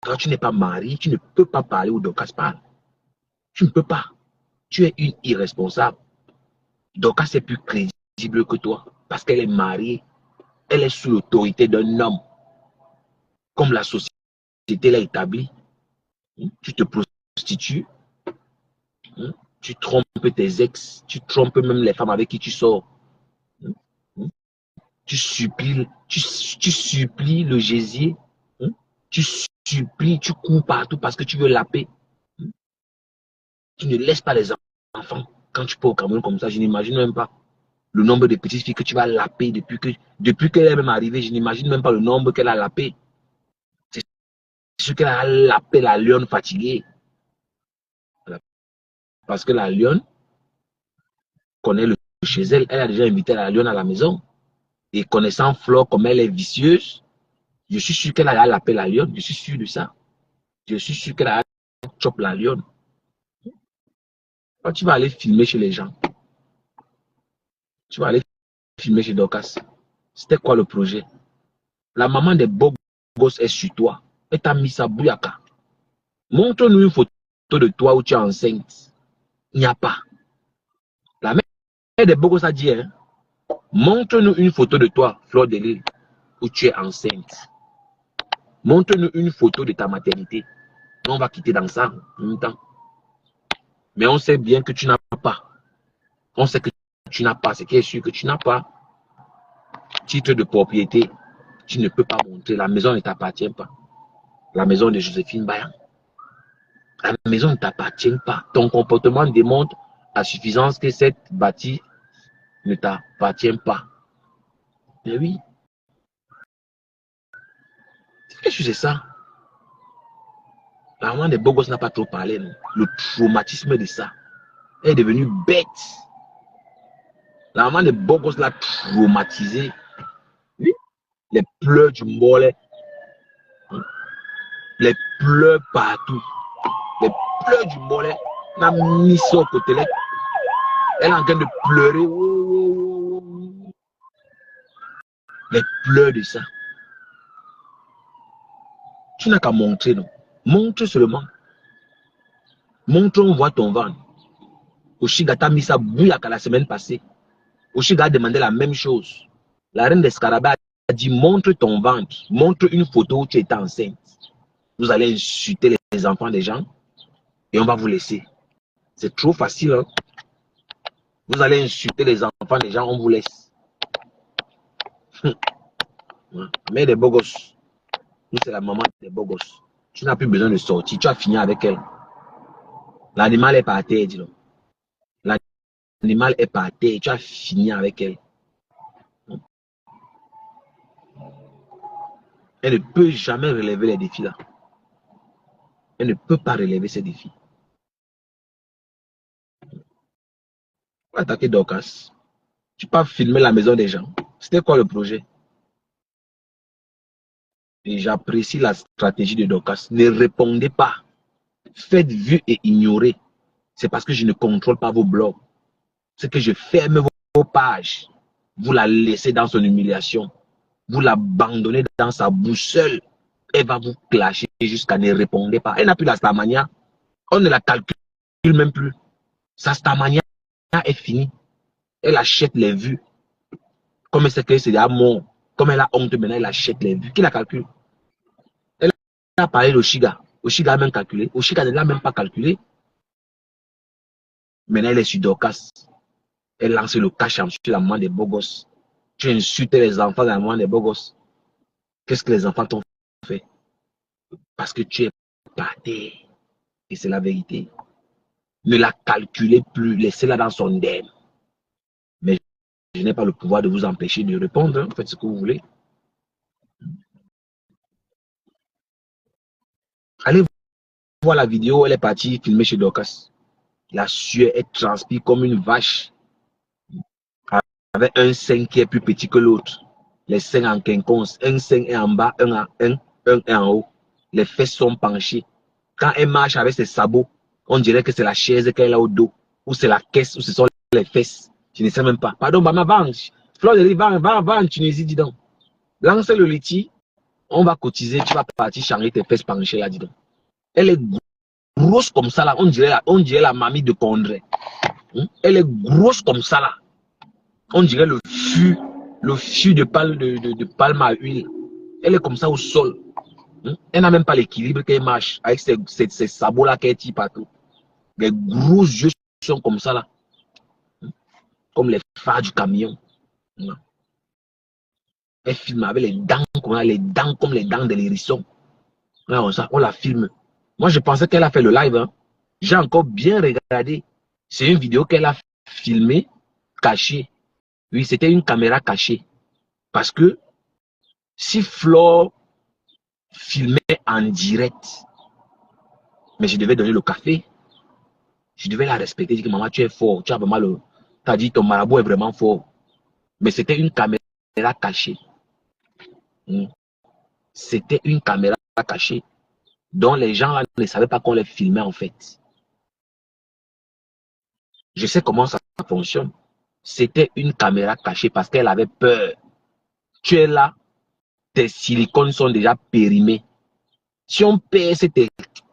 Quand tu n'es pas marié, tu ne peux pas parler où Dorcas parle. Tu ne peux pas. Tu es une irresponsable. Dorcas est plus crédible que toi parce qu'elle est mariée. Elle est sous l'autorité d'un homme. Comme la société l'a établi. Tu te prostitues. Tu trompes tes ex. Tu trompes même les femmes avec qui tu sors. Tu supplies le gésier. Tu supplies, tu cours partout parce que tu veux la paix. Tu ne laisses pas les enfants. Quand tu pars au Cameroun comme ça, je n'imagine même pas le nombre de petites filles que tu vas laper depuis qu'elle est même arrivée. Je n'imagine même pas le nombre qu'elle a lapé. C'est sûr qu'elle a lapé la lionne fatiguée. Parce que la lionne connaît le chez elle. Elle a déjà invité la lionne à la maison. Et connaissant Flore comme elle est vicieuse, je suis sûr qu'elle a lapé la lionne. Je suis sûr de ça. Je suis sûr qu'elle a chopé la lionne. Quand tu vas aller filmer chez les gens, tu vas aller filmer chez Dorcas. C'était quoi le projet? La maman des beaux gosses est sur toi. Elle t'a mis sa bouyaka. Montre-nous une photo de toi où tu es enceinte. Il n'y a pas. La mère des beaux gosses a dit, hein, montre-nous une photo de toi, Fleur de Lys, où tu es enceinte. Montre-nous une photo de ta maternité. On va quitter dans ça en même temps. Mais on sait bien que tu n'as pas. On sait que tu n'as pas. Ce qui est sûr que tu n'as pas. Titre de propriété. Tu ne peux pas montrer. La maison ne t'appartient pas. La maison de Joséphine Bayan. La maison ne t'appartient pas. Ton comportement démontre à suffisance que cette bâtie ne t'appartient pas. Mais oui. Qu'est-ce que c'est ça? La maman des beaux gosses n'a pas trop parlé. Non? Le traumatisme de ça. Elle est devenue bête. La maman des beaux gosses l'a traumatisée. Oui. Les pleurs du mollet. Les pleurs partout. Les pleurs du mollet. Elle a mis ça au côté. Elle est en train de pleurer. Les pleurs de ça. Tu n'as qu'à montrer, non? Montre seulement. Montre, on voit ton ventre. Oshiga t'a mis sa bouillaka la semaine passée. Oshiga a demandé la même chose. La reine des scarabées a dit, montre ton ventre. Montre une photo où tu étais enceinte. Vous allez insulter les enfants des gens et on va vous laisser. C'est trop facile. Hein? Vous allez insulter les enfants des gens, on vous laisse. Mais des beaux gosses. Nous, c'est la maman des beaux gosses. Tu n'as plus besoin de sortir. Tu as fini avec elle. L'animal est par terre, dis-le. L'animal est par terre. Tu as fini avec elle. Elle ne peut jamais relever les défis là. Elle ne peut pas relever ces défis. Pour attaquer Dorcas, tu peux filmer la maison des gens. C'était quoi le projet? Et j'apprécie la stratégie de Dorcas. Ne répondez pas. Faites vue et ignorez. C'est parce que je ne contrôle pas vos blogs. C'est que je ferme vos pages. Vous la laissez dans son humiliation. Vous l'abandonnez dans sa boussole. Elle va vous clasher jusqu'à ne répondre pas. Elle n'a plus la stamania. On ne la calcule même plus. Sa stamania est finie. Elle achète les vues. Comme elle sait que c'est déjà mort. Comme elle a honte maintenant, elle achète les vues. Qui la calcule? Elle a parlé d'Oshiga. Oshiga a même calculé. Oshiga ne l'a même pas calculé. Maintenant, elle est sur Dorcas. Elle lance le cachet sur la main des beaux gosses. Tu insultes les enfants dans la main des beaux gosses. Qu'est-ce que les enfants t'ont fait? Parce que tu es pâté. Et c'est la vérité. Ne la calculez plus. Laissez-la dans son dème. Mais je n'ai pas le pouvoir de vous empêcher de répondre. Hein. Faites ce que vous voulez. Allez voir la vidéo. Elle est partie filmer chez Dorcas. La sueur, elle transpire comme une vache. Avec un sein qui est plus petit que l'autre. Les seins en quinconce. Un sein est en bas, un est en haut. Les fesses sont penchées. Quand elle marche avec ses sabots, on dirait que c'est la chaise qu'elle a au dos. Ou c'est la caisse, ou ce sont les fesses. Je ne sais même pas. Pardon, maman, va en Tunisie, dis donc. Lance le liti, on va cotiser, tu vas partir changer tes fesses penchées là, dis donc. Elle est grosse comme ça là, on dirait la mamie de Condré. Elle est grosse comme ça là. On dirait le fût de palme à huile. Elle est comme ça au sol. Elle n'a même pas l'équilibre qu'elle marche avec ces sabots là qu'elle tire partout. Les gros yeux sont comme ça là. Comme les phares du camion. Elle filme avec les dents comme les dents de l'hérisson. On la filme. Moi je pensais qu'elle a fait le live. Hein. J'ai encore bien regardé. C'est une vidéo qu'elle a filmée, cachée. Oui, c'était une caméra cachée. Parce que si Flore filmait en direct, mais je devais donner le café, je devais la respecter, dire que maman, tu es fort, tu as vraiment le... Tu as dit ton marabout est vraiment fort. Mais c'était une caméra cachée. C'était une caméra cachée dont les gens là, ne savaient pas qu'on les filmait en fait. Je sais comment ça fonctionne. C'était une caméra cachée parce qu'elle avait peur. Tu es là, tes silicones sont déjà périmés. Si on perce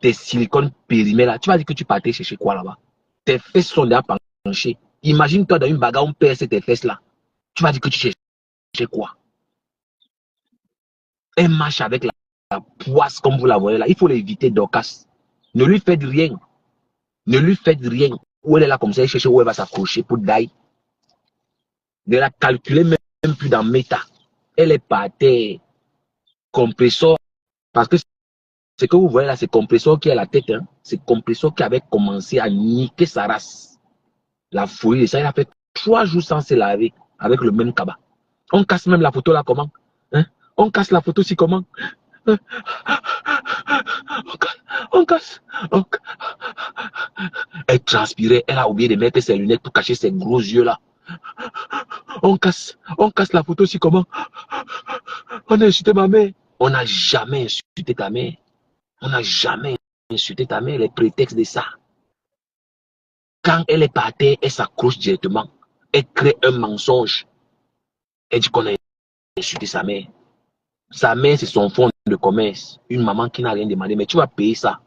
tes silicones périmés là, tu vas dire que tu partais chercher quoi là-bas? Tes fesses sont déjà penchées. Imagine-toi dans une bagarre, on perce tes fesses là. Tu vas dire que tu cherchais quoi? Elle marche avec la poisse comme vous la voyez là. Il faut l'éviter, Dorcas. Ne lui faites rien. Ne lui faites rien. Où elle est là comme ça, elle cherche où elle va s'accrocher pour d'ailleurs. Ne la calculez même plus dans méta. Elle est par terre. Compresseur. Parce que ce que vous voyez là, c'est compresseur qui a la tête. Hein. C'est compresseur qui avait commencé à niquer sa race. La folie de ça, il a fait 3 jours sans se laver avec le même cabas. On casse même la photo là comment? Hein? On casse la photo si comment? On casse. Elle transpirait, elle a oublié de mettre ses lunettes pour cacher ses gros yeux là. On casse la photo si comment? On a insulté ma mère. On n'a jamais insulté ta mère. On n'a jamais insulté ta mère, les prétextes de ça. Quand elle est par terre, elle s'accroche directement. Elle crée un mensonge. Elle dit qu'on a insulté sa mère. Sa mère, c'est son fonds de commerce. Une maman qui n'a rien demandé, mais tu vas payer ça.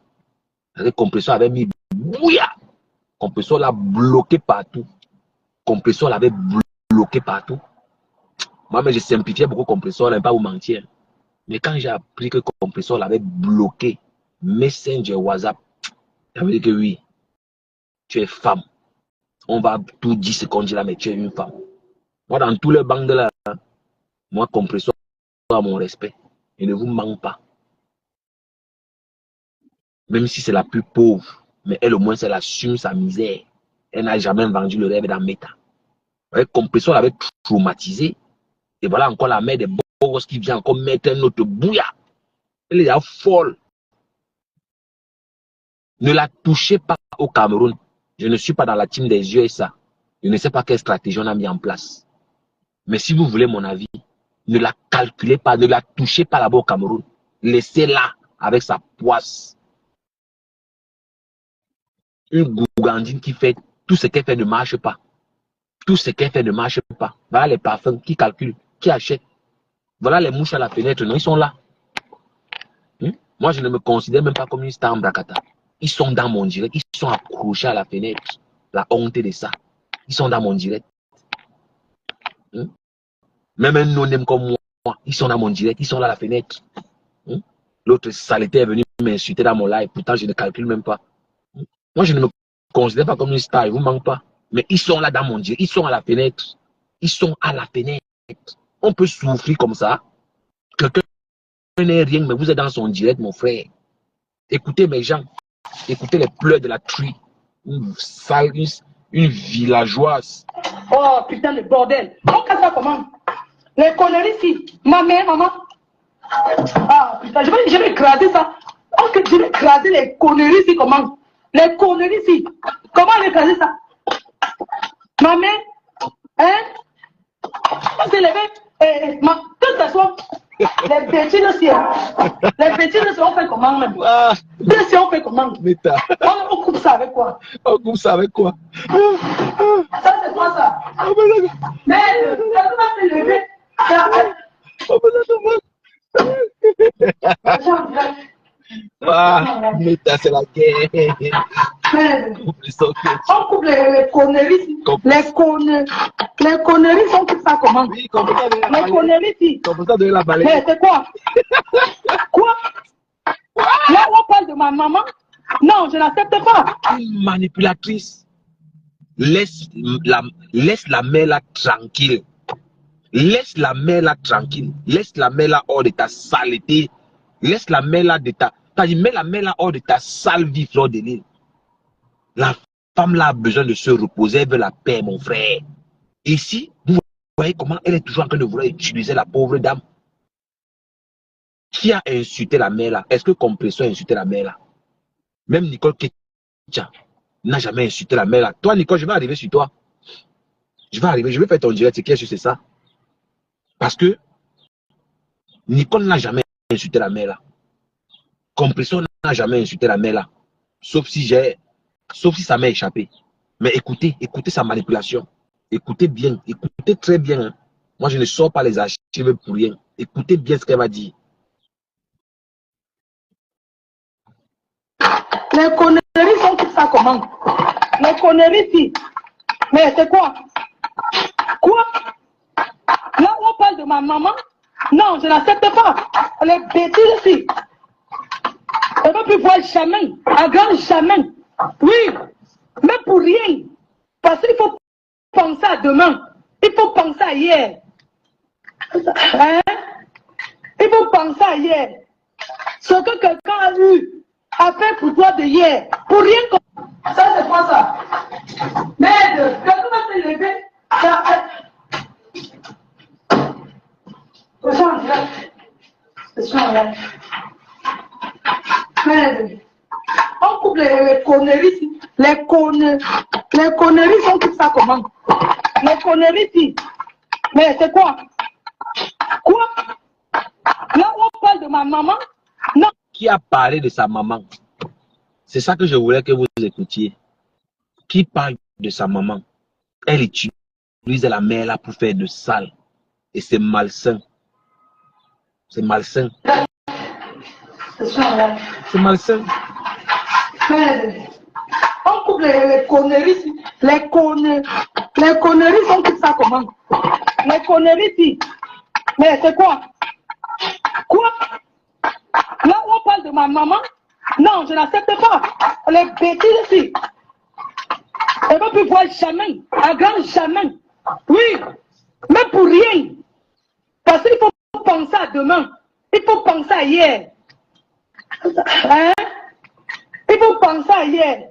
Le compresseur avait mis bouilla. Compresseur l'a bloqué partout. Compresseur l'avait bloqué partout. Moi, mais j'ai simplifié beaucoup compresseur, je ne vais pas vous mentir. Mais quand j'ai appris que compresseur l'avait bloqué, Messenger, WhatsApp, j'avais dit que oui, tu es femme. On va tout dire ce qu'on dit là, mais tu es une femme. Moi, dans tous les bancs de là, moi, compresseur a mon respect. Il ne vous manque pas. Même si c'est la plus pauvre, mais elle au moins, elle assume sa misère. Elle n'a jamais vendu le rêve dans Meta. Compresseur l'avait traumatisé. Et voilà encore la mère des beaux qui vient encore mettre un autre bouilla. Elle est folle. Ne la touchez pas au Cameroun. Je ne suis pas dans la team des yeux et ça. Je ne sais pas quelle stratégie on a mis en place. Mais si vous voulez mon avis, ne la calculez pas, ne la touchez pas là-bas au Cameroun. Laissez-la avec sa poisse. Une gougandine qui fait tout ce qu'elle fait ne marche pas. Tout ce qu'elle fait ne marche pas. Voilà les parfums, qui calculent, qui achètent. Voilà les mouches à la fenêtre, non, ils sont là. Moi, je ne me considère même pas comme une star en Brakata. Ils sont dans mon direct, ils sont accrochés à la fenêtre. La honte de ça. ils sont dans mon direct. Hein? Même un non-name comme moi, ils sont dans mon direct, ils sont là à la fenêtre. Hein? L'autre saleté est venu m'insulter dans mon live, pourtant je ne calcule même pas. Hein? Moi, je ne me considère pas comme une star, il ne vous manque pas. Mais ils sont là dans mon direct, ils sont à la fenêtre. Ils sont à la fenêtre. On peut souffrir comme ça. Quelqu'un n'est rien, mais vous êtes dans son direct, mon frère. Écoutez mes gens, écoutez les pleurs de la truie. Une villageoise. Oh putain de bordel. On casse ça comment? Les conneries ici. Ma mère, maman. Ah putain, je vais écraser ça. Ok, je vais écraser les conneries ici comment? Les conneries ici. Comment on va écraser ça? Ma mère, hein? On s'est levé. Que ce soit les bêtises aussi. Les bêtises aussi, on fait comment même? Si on fait comment? On coupe ça avec quoi? On coupe ça avec quoi? Ça c'est quoi ça? Mais ça va se lever. Ah, Meta, c'est la guerre. On coupe les conneries. Les conneries sont coupe ça comment? Oui, comme ça les conneries ici. Comme ça de la balayer. Mais c'est quoi? Quoi? Là on parle de ma maman? Non, je n'accepte pas. Une manipulatrice. Laisse la mère là tranquille. Laisse la mère là tranquille. Laisse la mère là hors de ta saleté. Laisse la mère là de ta... Mets la mère là hors de ta sale vie, Fleur de Lys. La femme là a besoin de se reposer. Elle veut la paix, mon frère. Ici, vous voyez comment elle est toujours en train de vouloir utiliser la pauvre dame. Qui a insulté la mère là? Est-ce que Compression a insulté la mère là? Même Nicole Ketcha n'a jamais insulté la mère là. Toi, Nicole, je vais arriver sur toi. Je vais faire ton direct. C'est ça. Parce que Nicole n'a jamais insulté la mère là. Compression n'a jamais insulté la mère là. Sauf si ça m'a échappé. Mais écoutez sa manipulation. Écoutez bien, écoutez très bien. Hein. Moi, je ne sors pas les archives pour rien. Écoutez bien ce qu'elle va dire. Les conneries sont tout ça comment? Les conneries ici. Mais c'est quoi? Quoi? Là on parle de ma maman? Non, je n'accepte pas. Les bêtises ici. On ne peut plus voir jamais. À grand jamais. Oui. Mais pour rien. Parce qu'il faut penser à demain. Il faut penser à hier. Hein? Il faut penser à hier. Ce que quelqu'un a eu à faire pour toi de hier. Pour rien comme... Ça c'est quoi ça? Merde. Quelqu'un va se lever. On coupe les conneries. Les conneries sont tout ça comment? Les conneries ici. Mais c'est quoi? Quoi? Là on parle de ma maman? Non. Qui a parlé de sa maman? C'est ça que je voulais que vous écoutiez. Qui parle de sa maman? Elle utilise la mère là pour faire de sale. Et c'est malsain. C'est malsain. C'est malsain. On coupe les conneries. Les conneries sont tout ça comment? Les conneries ici. Mais c'est quoi? Quoi? Là on parle de ma maman? Non, je n'accepte pas. Les bêtises ici. On ne peut plus voir jamais. À grand jamais. Oui. Mais pour rien. Parce qu'il faut penser à demain. Il faut penser à hier. Hein? Il faut penser à hier.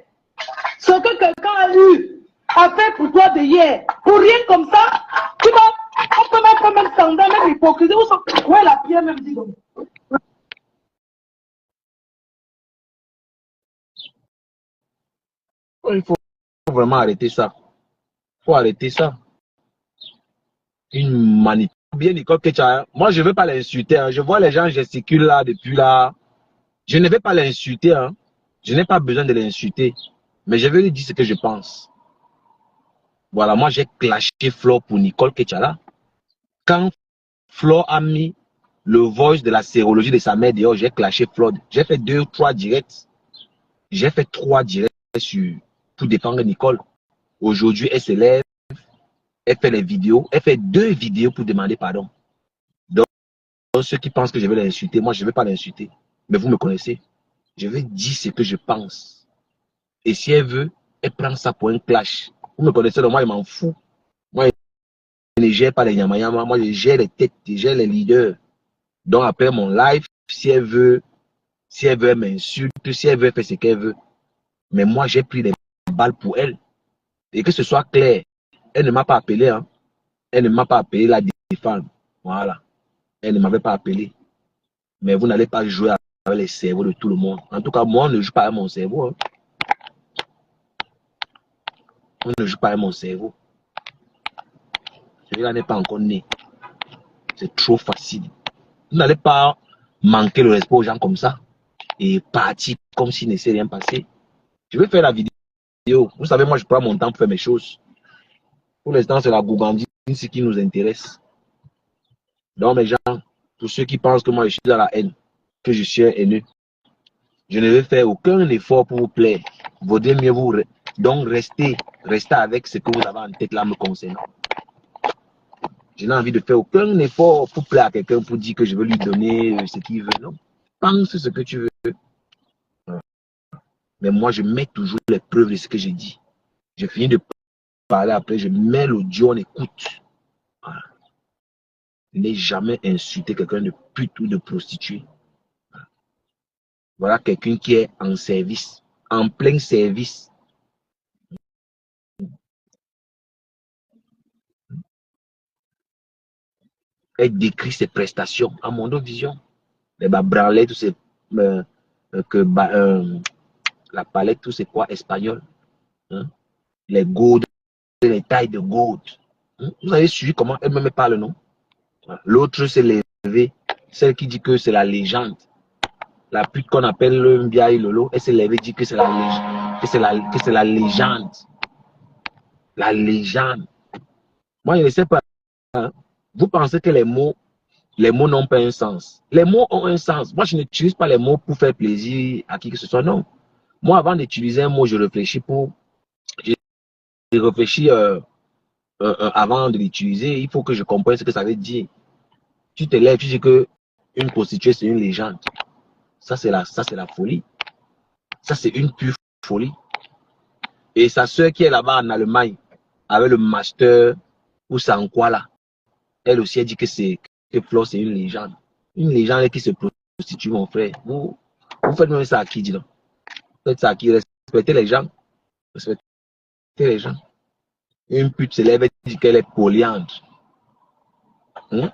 Ce que quelqu'un a eu à faire pour toi de hier. Pour rien comme ça, tu vas, on peut même scandale, même hypocrisie. Où est la pierre même dit donc? Il faut vraiment arrêter ça. Il faut arrêter ça. Une manipulation. Bien, Nicole Ketcha, moi, je ne veux pas l'insulter. Hein. Je vois les gens gesticulent là depuis là. Je ne vais pas l'insulter. Hein. Je n'ai pas besoin de l'insulter. Mais je vais lui dire ce que je pense. Voilà, moi, j'ai clashé Flore pour Nicole Ketcha là. Quand Flore a mis le voice de la sérologie de sa mère dehors, j'ai clashé Flore. J'ai fait 2 ou 3 directs. J'ai fait 3 directs pour défendre Nicole. Aujourd'hui, elle se lève. Elle fait les vidéos. Elle fait 2 vidéos pour demander pardon. Donc, ceux qui pensent que je vais l'insulter, moi, je ne vais pas l'insulter. Mais vous me connaissez. Je vais dire ce que je pense. Et si elle veut, elle prend ça pour un clash. Vous me connaissez, donc moi, je m'en fous. Moi, je ne gère pas les yamayama. Moi, je gère les têtes, je gère les leaders. Donc, après mon live, si elle veut, elle m'insulte, si elle veut faire ce qu'elle veut. Mais moi, j'ai pris des balles pour elle. Et que ce soit clair, elle ne m'a pas appelé. Hein. Elle ne m'a pas appelé la défendre. Voilà. Elle ne m'avait pas appelé. Mais vous n'allez pas jouer avec les cerveaux de tout le monde. En tout cas, moi, on ne joue pas avec mon cerveau. Hein. On ne joue pas avec mon cerveau. Celui-là n'est pas encore né. C'est trop facile. Vous n'allez pas manquer le respect aux gens comme ça et partir comme s'il ne s'est rien passé. Je vais faire la vidéo. Vous savez, moi, je prends mon temps pour faire mes choses. Pour l'instant, c'est la gourgandine, ce qui nous intéresse. Donc, mes gens, pour ceux qui pensent que moi, je suis dans la haine, que je suis un haineux, je ne vais faire aucun effort pour vous plaire. Vaudrait mieux vous... Donc, restez avec ce que vous avez en tête là me concernant. Je n'ai envie de faire aucun effort pour plaire à quelqu'un, pour dire que je veux lui donner ce qu'il veut. Non. Pense ce que tu veux. Mais moi, je mets toujours les preuves de ce que j'ai dit. Je finis de parler après, je mets l'audio, on écoute. Voilà. Je n'ai jamais insulté quelqu'un de pute ou de prostituée. Voilà quelqu'un qui est en service, en plein service. Elle décrit ses prestations à Mondovision. Les branlés, tout c'est la palette, tout c'est quoi, espagnol. Hein? Les gourdes, les tailles de gourdes. Hein? Vous avez suivi comment elle me parle, non? L'autre, c'est l'élevé. Celle qui dit que c'est la légende. La pute qu'on appelle le Mbia et Lolo, elle s'est levée dit que c'est la légende. Que c'est la légende. La légende. Moi, je ne sais pas. Hein? Vous pensez que les mots n'ont pas un sens. Les mots ont un sens. Moi, je n'utilise pas les mots pour faire plaisir à qui que ce soit. Non. Moi, avant d'utiliser un mot, je réfléchis avant de l'utiliser. Il faut que je comprenne ce que ça veut dire. Tu te lèves, tu dis que une prostituée, c'est une légende. Ça, c'est la folie. Ça, c'est une pure folie. Et sa soeur qui est là-bas en Allemagne, avec le master ou sans quoi là, elle aussi a dit que Flo, c'est une légende. Une légende qui se prostitue, mon frère. Vous faites même ça à qui, dis donc? Vous faites ça à qui? Respectez les gens. Respectez les gens. Une pute se lève, elle dit qu'elle est polyandre. Hein?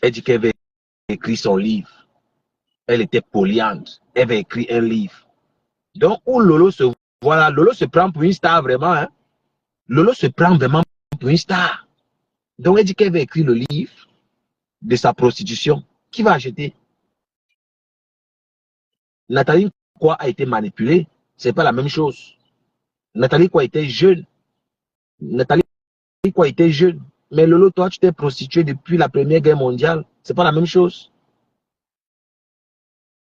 Elle dit qu'elle avait écrit son livre. Elle était polyandre. Elle avait écrit un livre. Donc, où Lolo se voit là, Lolo se prend pour une star vraiment. Hein? Lolo se prend vraiment pour une star. Donc, elle dit qu'elle avait écrit le livre de sa prostitution. Qui va acheter? Nathalie Quoi a été manipulée. C'est pas la même chose. Nathalie Quoi était jeune. Nathalie Quoi était jeune. Mais Lolo, toi, tu t'es prostitué depuis la Première Guerre mondiale. C'est pas la même chose.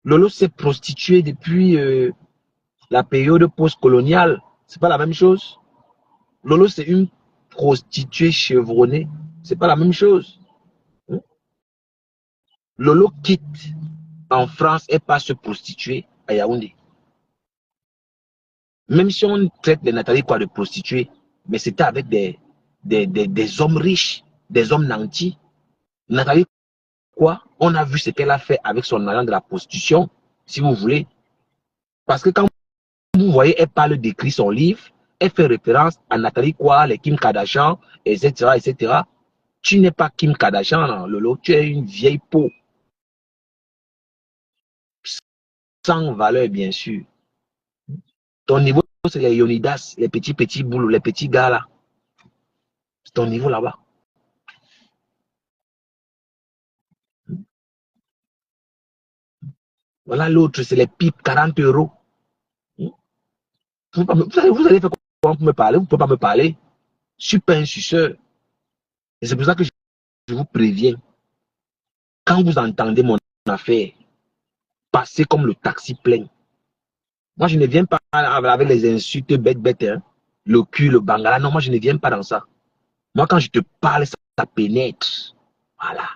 Lolo s'est prostitué depuis la période post-coloniale. C'est pas la même chose. Lolo, c'est une prostituée chevronnée. C'est pas la même chose. Hein? Lolo quitte en France et pas se prostituer à Yaoundé. Même si on traite les Nathalie Quoi de prostituées, mais c'était avec des hommes riches, des hommes nantis. Nathalie Quoi, on a vu ce qu'elle a fait avec son argent de la prostitution, si vous voulez. Parce que quand vous voyez, elle parle d'écrire son livre, elle fait référence à Nathalie Quoi, les Kim Kardashian, etc., etc. Tu n'es pas Kim Kardashian, Lolo, tu es une vieille peau. Sans valeur, bien sûr. Ton niveau, c'est les Yonidas, les petits boulots, les petits gars là. C'est ton niveau là-bas. Voilà l'autre, c'est les pipes, 40 euros. Vous allez faire comment pour me parler? Vous ne pouvez pas me parler. Je suis pas un suceur. Et c'est pour ça que je vous préviens. Quand vous entendez mon affaire, passez comme le taxi plein. Moi, je ne viens pas avec les insultes bêtes, hein. Le cul, le bangala. Non, moi, je ne viens pas dans ça. Moi, quand je te parle, ça pénètre. Voilà.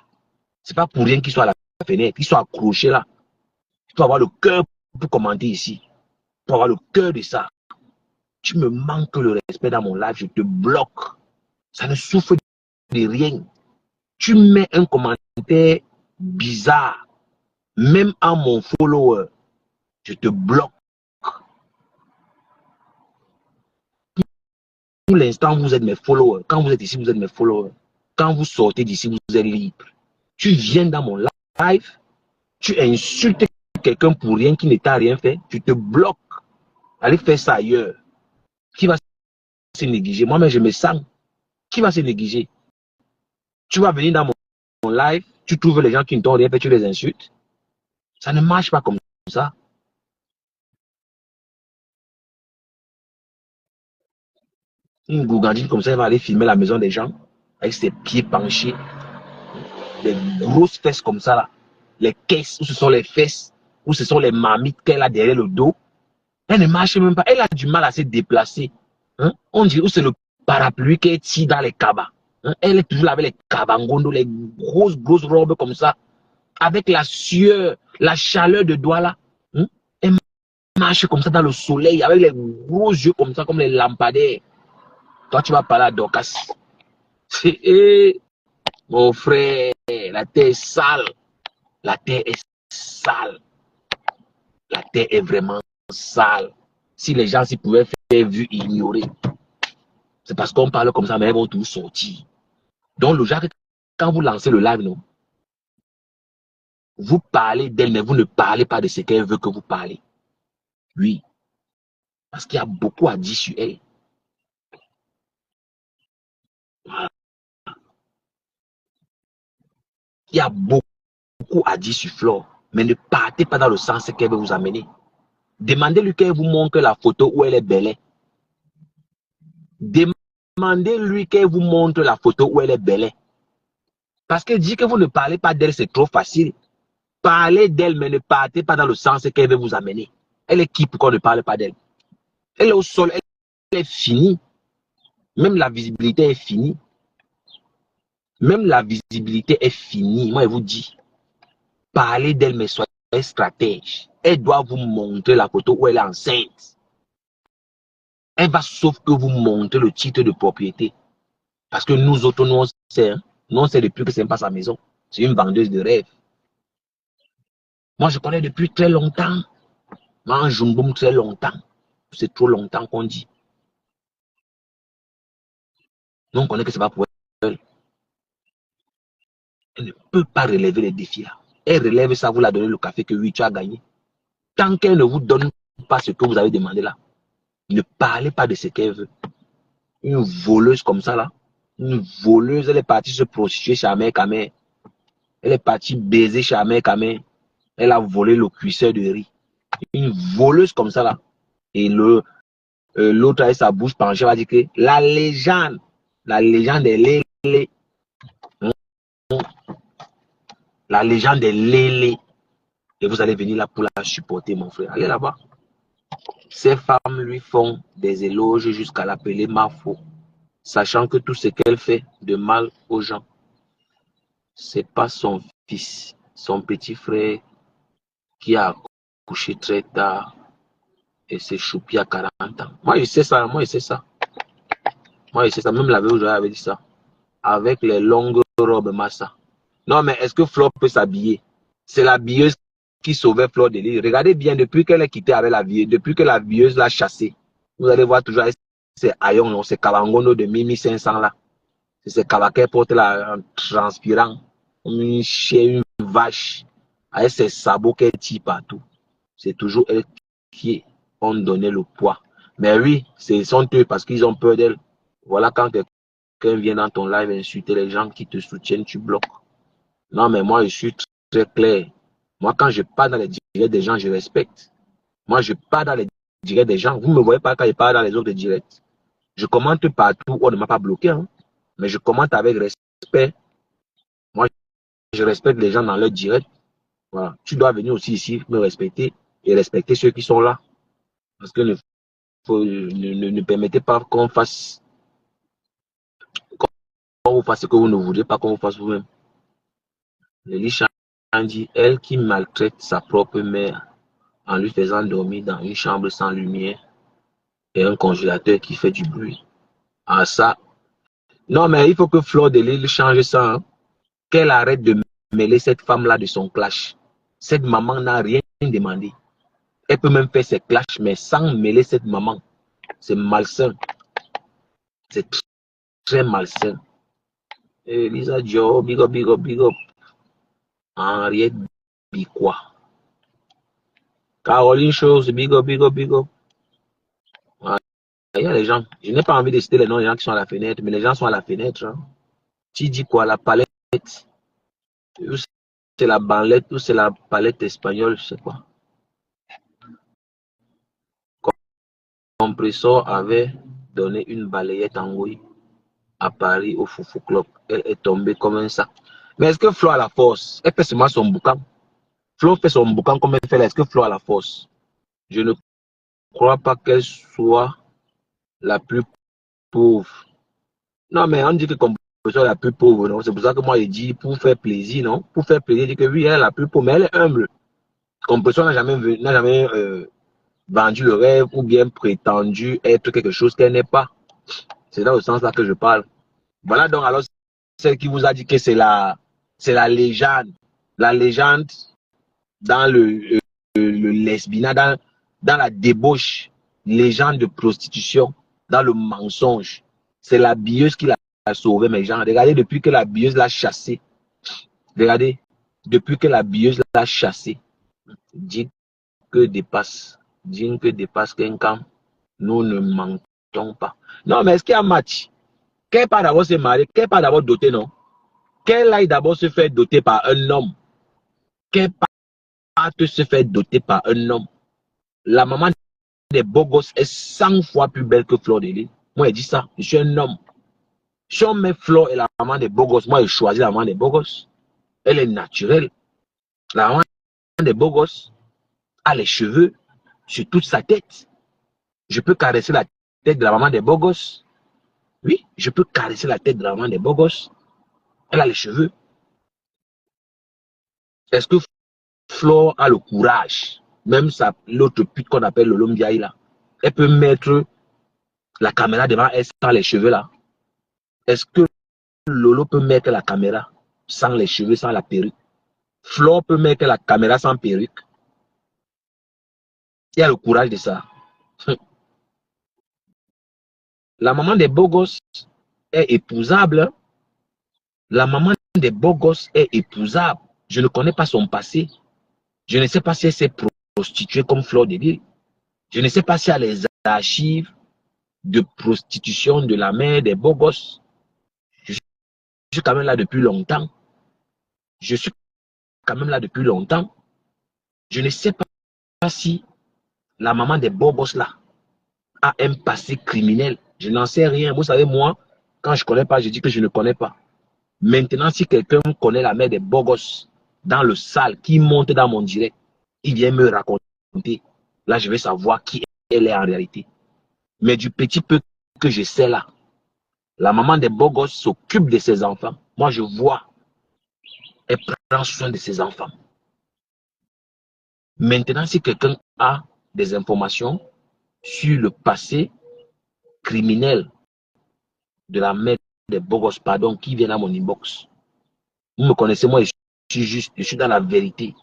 C'est pas pour rien qu'il soit à la fenêtre, qu'il soit accroché là. Tu dois avoir le cœur pour commenter ici. Tu dois avoir le cœur de ça. Tu me manques le respect dans mon live, je te bloque. Ça ne souffre de rien. Tu mets un commentaire bizarre, même à mon follower, je te bloque. Pour l'instant, vous êtes mes followers. Quand vous êtes ici, vous êtes mes followers. Quand vous sortez d'ici, vous êtes libre. Tu viens dans mon live, tu insultes quelqu'un pour rien qui ne t'a rien fait, tu te bloques. Allez faire ça ailleurs. Qui va se négliger? Moi-même, je me sens. Qui va se négliger? Tu vas venir dans mon live, tu trouves les gens qui ne t'ont rien fait, tu les insultes. Ça ne marche pas comme ça. Une gougandine comme ça, elle va aller filmer la maison des gens avec ses pieds penchés, des grosses fesses comme ça là, les caisses où ce sont les fesses, où ce sont les marmites qu'elle a derrière le dos. Elle ne marche même pas, elle a du mal à se déplacer. Hein? On dirait où c'est le parapluie qu'elle tire dans les cabas. Hein? Elle est toujours là avec les cabangondo, les grosses robes comme ça, avec la sueur, la chaleur de doigts là. Hein? Elle marche comme ça dans le soleil, avec les gros yeux comme ça, comme les lampadaires. Toi, tu vas parler à Dorcas. Mon frère, la terre est sale. La terre est sale. La terre est vraiment sale. Si les gens s'y pouvaient faire vu, ignorer. C'est parce qu'on parle comme ça, mais elles vont tout sortir. Donc, le genre, quand vous lancez le live, non, vous parlez d'elle, mais vous ne parlez pas de ce qu'elle veut que vous parlez. Oui. Parce qu'il y a beaucoup à dire sur elle. Voilà. Il y a beaucoup à dire sur Flore. Mais ne partez pas dans le sens qu'elle veut vous amener. Demandez-lui qu'elle vous montre la photo où elle est belle. Demandez-lui qu'elle vous montre la photo où elle est belle. Parce que dire que vous ne parlez pas d'elle, c'est trop facile. Parlez d'elle, mais ne partez pas dans le sens qu'elle veut vous amener. Elle est qui pour qu'on ne parle pas d'elle? Elle est au sol, elle est finie. Même la visibilité est finie. Même la visibilité est finie. Moi, je vous dis, parlez d'elle, mais soyez stratège. Elle doit vous montrer la photo où elle est enceinte. Elle va sauf que vous montrer le titre de propriété. Parce que nous autres, nous, on sait, hein? Nous, on sait depuis que ce n'est pas sa maison. C'est une vendeuse de rêves. Moi, je connais depuis très longtemps. Moi, en Jumboum, très longtemps. C'est trop longtemps qu'on dit. Nous, on connaît que ce n'est pas pour elle. Elle ne peut pas relever les défis là. Elle relève ça, vous la donnez le café que oui, tu as gagné. Tant qu'elle ne vous donne pas ce que vous avez demandé là, ne parlez pas de ce qu'elle veut. Une voleuse comme ça là, une voleuse, elle est partie se prostituer chez Amé Kamé. Elle est partie baiser chez Amé Kamé. Elle a volé le cuisseur de riz. Une voleuse comme ça là. Et l'autre avec sa bouche penchée va dire que la légende est Lélé. La légende est Lélé. Et vous allez venir là pour la supporter, mon frère. Allez là-bas. Ces femmes lui font des éloges jusqu'à l'appeler Mafo, sachant que tout ce qu'elle fait de mal aux gens, c'est pas son fils, son petit frère qui a couché très tard et s'est choupi à 40 ans. Moi, je sais ça, moi, je sais ça. Moi, je sais ça. Même la veille où j'avais dit ça. Avec les longues robes massa. Non, mais est-ce que Flore peut s'habiller? C'est la billeuse qui sauvait Flore de l'île. Regardez bien, depuis qu'elle est quittée avec la billeuse, depuis que la billeuse l'a chassée, vous allez voir toujours ces haillons, ces cabangonos de 1500 là. C'est ces cabas qu'elle porte là, en transpirant, comme une chienne, une vache, avec ses sabots qu'elle tire partout. C'est toujours elle qui ont donné le poids. Mais oui, ce sont eux parce qu'ils ont peur d'elle. Voilà, quand quelqu'un vient dans ton live insulter les gens qui te soutiennent, tu bloques. Non, mais moi, je suis très clair. Moi, quand je parle dans les directs des gens, je respecte. Moi, je parle dans les directs des gens. Vous ne me voyez pas quand je parle dans les autres directs. Je commente partout, on ne m'a pas bloqué. Hein. Mais je commente avec respect. Moi, je respecte les gens dans leur direct. Voilà. Tu dois venir aussi ici me respecter et respecter ceux qui sont là. Parce que ne permettez pas qu'on fasse vous fasse ce que vous ne voudrez pas qu'on vous fasse vous-même. Lily Chan dit, elle qui maltraite sa propre mère en lui faisant dormir dans une chambre sans lumière et un congélateur qui fait du bruit. Ah ça, non mais il faut que Fleur de Lille change ça, hein. Qu'elle arrête de mêler cette femme-là de son clash. Cette maman n'a rien demandé. Elle peut même faire ses clashs, mais sans mêler cette maman. C'est malsain. C'est très malsain. Et Lisa Joe, big up, big up, big up. Henriette Bicoi. Caroline Chose, big up, big up, big up. Ah, il y a les gens. Je n'ai pas envie de citer les noms des gens qui sont à la fenêtre, mais les gens sont à la fenêtre. Hein. Tu dis quoi, la palette? C'est la banlette ou c'est la palette espagnole, je sais pas. Compressor avait donné une balayette en oui à Paris au Foufou Club. Elle est tombée comme un sac. Mais est-ce que Flo a la force? Elle fait seulement son boucan. Flo fait son boucan comme elle fait là. Est-ce que Flo a la force? Je ne crois pas qu'elle soit la plus pauvre. Non, mais on dit que Compressor est la plus pauvre, non? C'est pour ça que moi, je dis pour faire plaisir, non? Pour faire plaisir, je dis que oui, elle est la plus pauvre, mais elle est humble. Compressor n'a jamais vendu le rêve ou bien prétendu être quelque chose qu'elle n'est pas. C'est dans le sens là que je parle. Voilà donc alors celle qui vous a dit que c'est la légende. La légende dans le lesbiana, dans la débauche, légende de prostitution, dans le mensonge. C'est la bieuse qui l'a sauvé, mes gens. Regardez, depuis que la bieuse l'a chassé. Regardez, depuis que la bieuse l'a chassé. Dit que dépasse qu'un camp, nous ne mentons pas. Non, mais est-ce qu'il y a un match? Qu'elle pas d'abord se marier, qu'elle pas d'abord doter, non? Qu'elle aille d'abord se faire doter par un homme. Qu'elle parte se faire doter par un homme. La maman des beaux gosses est 100 fois plus belle que Fleur de Lille. Moi, je dis ça, je suis un homme. Si on met Fleur et la maman des beaux gosses, moi, je choisis la maman des beaux gosses. Elle est naturelle. La maman des beaux gosses a les cheveux sur toute sa tête. Je peux caresser la tête de la maman des beaux gosses. Oui, je peux caresser la tête de la maman des beaux gosses. Elle a les cheveux. Est-ce que Flore a le courage, même l'autre pute qu'on appelle Lolo Mbiaye là, elle peut mettre la caméra devant elle sans les cheveux là? Est-ce que Lolo peut mettre la caméra sans les cheveux, sans la perruque? Flore peut mettre la caméra sans perruque? Il y a le courage de ça. La maman des beaux gosses est épousable. La maman des beaux gosses est épousable. Je ne connais pas son passé. Je ne sais pas si elle s'est prostituée comme Fleur de Lille. Je ne sais pas si elle a les archives de prostitution de la mère des beaux gosses. Je suis quand même là depuis longtemps. Je suis quand même là depuis longtemps. Je ne sais pas si la maman des beaux gosses là a un passé criminel. Je n'en sais rien. Vous savez, moi, quand je ne connais pas, je dis que je ne connais pas. Maintenant, si quelqu'un connaît la mère des beaux gosses dans le salle, qui monte dans mon direct, il vient me raconter. Là, je vais savoir qui elle est en réalité. Mais du petit peu que je sais là, la maman des beaux gosses s'occupe de ses enfants. Moi, je vois, elle prend soin de ses enfants. Maintenant, si quelqu'un a des informations sur le passé criminel de la mère des beaux gosses, pardon, qui vient à mon inbox, vous me connaissez, moi, je suis dans la vérité.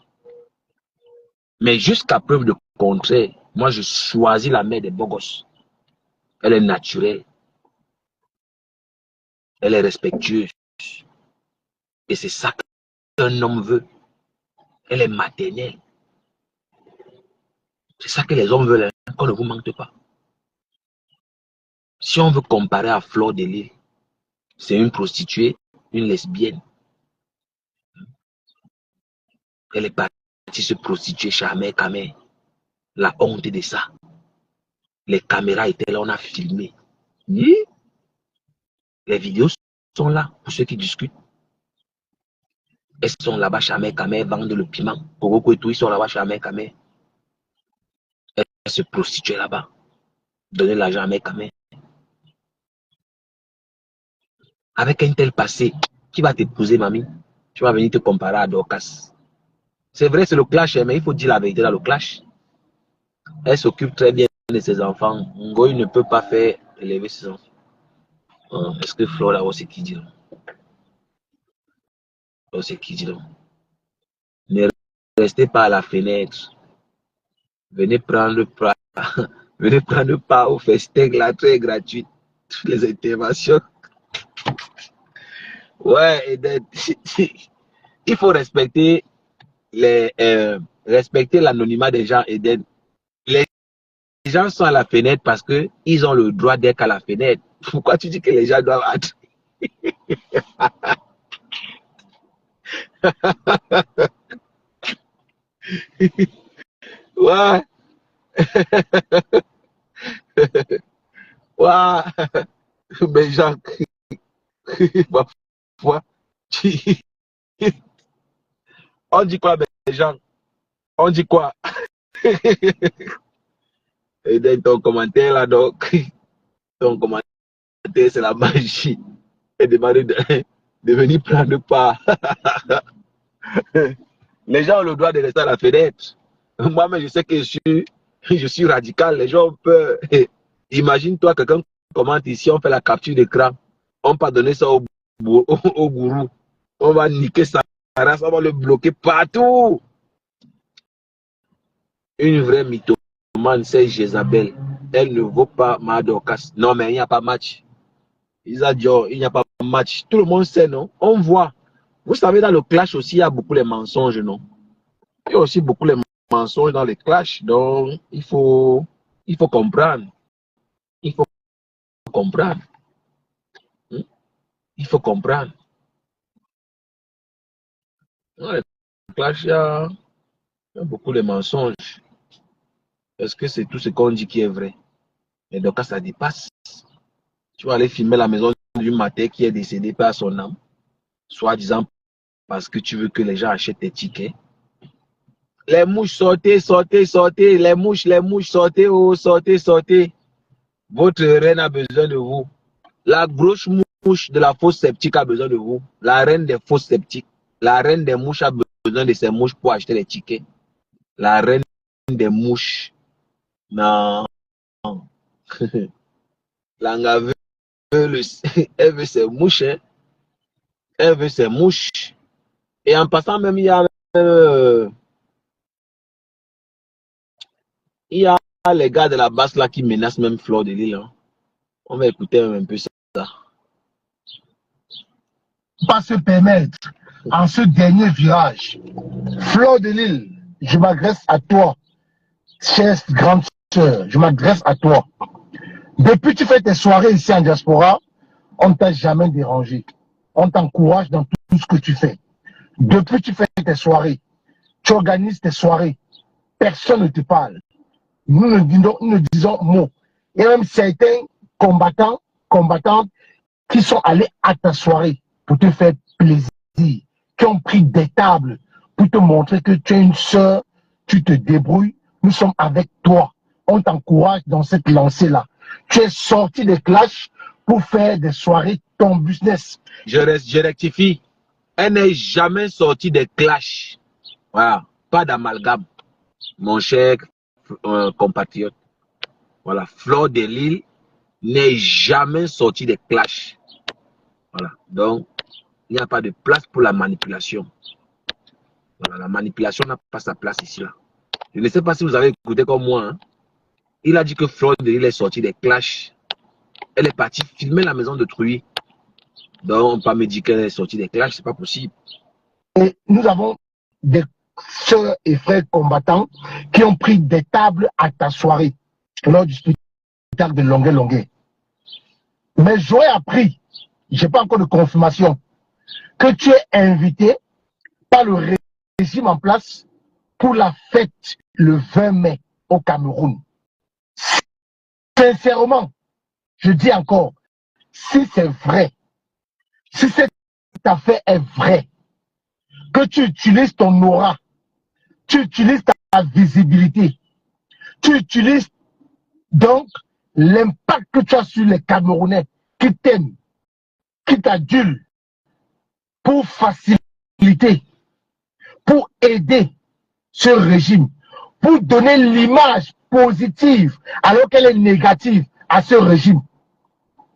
Mais jusqu'à preuve de contraire, moi, je choisis la mère des beaux gosses. Elle est naturelle. Elle est respectueuse. Et c'est ça qu'un homme veut. Elle est maternelle. C'est ça que les hommes veulent, hein, qu'on ne vous mente pas. Si on veut comparer à Fleur de Lille, c'est une prostituée, une lesbienne. Elle est partie se prostituer chez Amé Kamé. La honte de ça. Les caméras étaient là, on a filmé. Oui. Les vidéos sont là pour ceux qui discutent. Elles sont là-bas chez Amé Kamé, vendent le piment. Koko et tout, ils sont là-bas chez Amé Kamé. Elles se prostituent là-bas. Donner l'argent à Amé Kamé. avec un tel passé, qui va t'épouser, mamie? Tu vas venir te comparer à Dorcas. C'est vrai, c'est le clash, mais il faut dire la vérité dans le clash. Elle s'occupe très bien de ses enfants. Ngoï ne peut pas faire élever ses enfants. Est-ce que Flora aussi qui dit? C'est qui dit? Ne restez pas à la fenêtre. Venez prendre part, venez prendre part au festin là, très gratuit. Toutes les interventions. Ouais, il faut respecter respecter l'anonymat des gens. Les gens sont à la fenêtre parce que ils ont le droit d'être à la fenêtre. Pourquoi tu dis que les gens doivent être? Ouais. Ouais. Mais Jacques, parfois, on dit quoi, les gens? On dit quoi? Et dans ton commentaire là, donc, ton commentaire, c'est la magie. Et demander de venir prendre part. Les gens ont le droit de rester à la fenêtre. Moi-même, je sais que je suis radical. Les gens ont peur. Imagine-toi, quelqu'un commente ici, on fait la capture d'écran. On va donner ça au gourou. On va niquer sa race, on va le bloquer partout. Une vraie mythomane, c'est Jézabel. Elle ne vaut pas Madorcas. Non, mais il n'y a pas match. Isadio, il n'y a pas match. Tout le monde sait, non? On voit. Vous savez, dans le clash aussi, il y a beaucoup de mensonges, non? Il y a aussi beaucoup de mensonges dans les clashs. Donc, il faut comprendre. Il faut comprendre. Il faut comprendre. Dans les clashs, il y a beaucoup de mensonges. Est-ce que c'est tout ce qu'on dit qui est vrai? Et donc, ça dépasse. Tu vas aller filmer la maison du matin qui est décédé par son âme, soi-disant parce que tu veux que les gens achètent tes tickets. Les mouches, sortez, sortez, sortez. Les mouches, sortez, oh, sortez, sortez. Votre reine a besoin de vous. La grosse mouche de la fausse sceptique a besoin de vous. La reine des fausses sceptiques. La reine des mouches a besoin de ces mouches pour acheter les tickets. La reine des mouches. Non. Langa elle veut ses mouches. Hein. Elle veut ses mouches. Et en passant même, il y a les gars de la basse là qui menacent même Fleur de Lille. Hein. On va écouter même un peu ça. Pas se permettre en ce dernier virage. Fleur de Lille, je m'adresse à toi, chère grande sœur, je m'adresse à toi. Depuis que tu fais tes soirées ici en diaspora, on ne t'a jamais dérangé. On t'encourage dans tout ce que tu fais. Depuis que tu fais tes soirées, tu organises tes soirées, personne ne te parle. Nous ne disons mot. Il y a même certains combattantes qui sont allés à ta soirée pour te faire plaisir, qui ont pris des tables pour te montrer que tu es une sœur, tu te débrouilles, nous sommes avec toi. On t'encourage dans cette lancée-là. Tu es sorti des clashs pour faire des soirées ton business. Je rectifie. Elle n'est jamais sortie des clashs. Voilà. Pas d'amalgame. Mon cher compatriote. Voilà. Fleur de Lille n'est jamais sortie des clashs. Voilà. Donc, il n'y a pas de place pour la manipulation. Voilà. La manipulation n'a pas sa place ici. Là. Je ne sais pas si vous avez écouté comme moi. Hein. Il a dit que Fleur de Lille est sortie des clashs. Elle est partie filmer la maison de Truy. Donc, on ne peut pas me dire qu'elle est sortie des clashs, c'est pas possible. Et nous avons des sœurs et frères combattants qui ont pris des tables à ta soirée lors du spectacle de Longuet. Mais j'aurais appris, je n'ai pas encore de confirmation, que tu es invité par le régime en place pour la fête le 20 mai au Cameroun. Sincèrement, je dis encore, si c'est vrai, si cette affaire est vraie, que tu utilises ton aura, tu utilises ta visibilité, tu utilises donc l'impact que tu as sur les Camerounais qui t'aiment qui t'adule pour faciliter, pour aider ce régime, pour donner l'image positive alors qu'elle est négative à ce régime.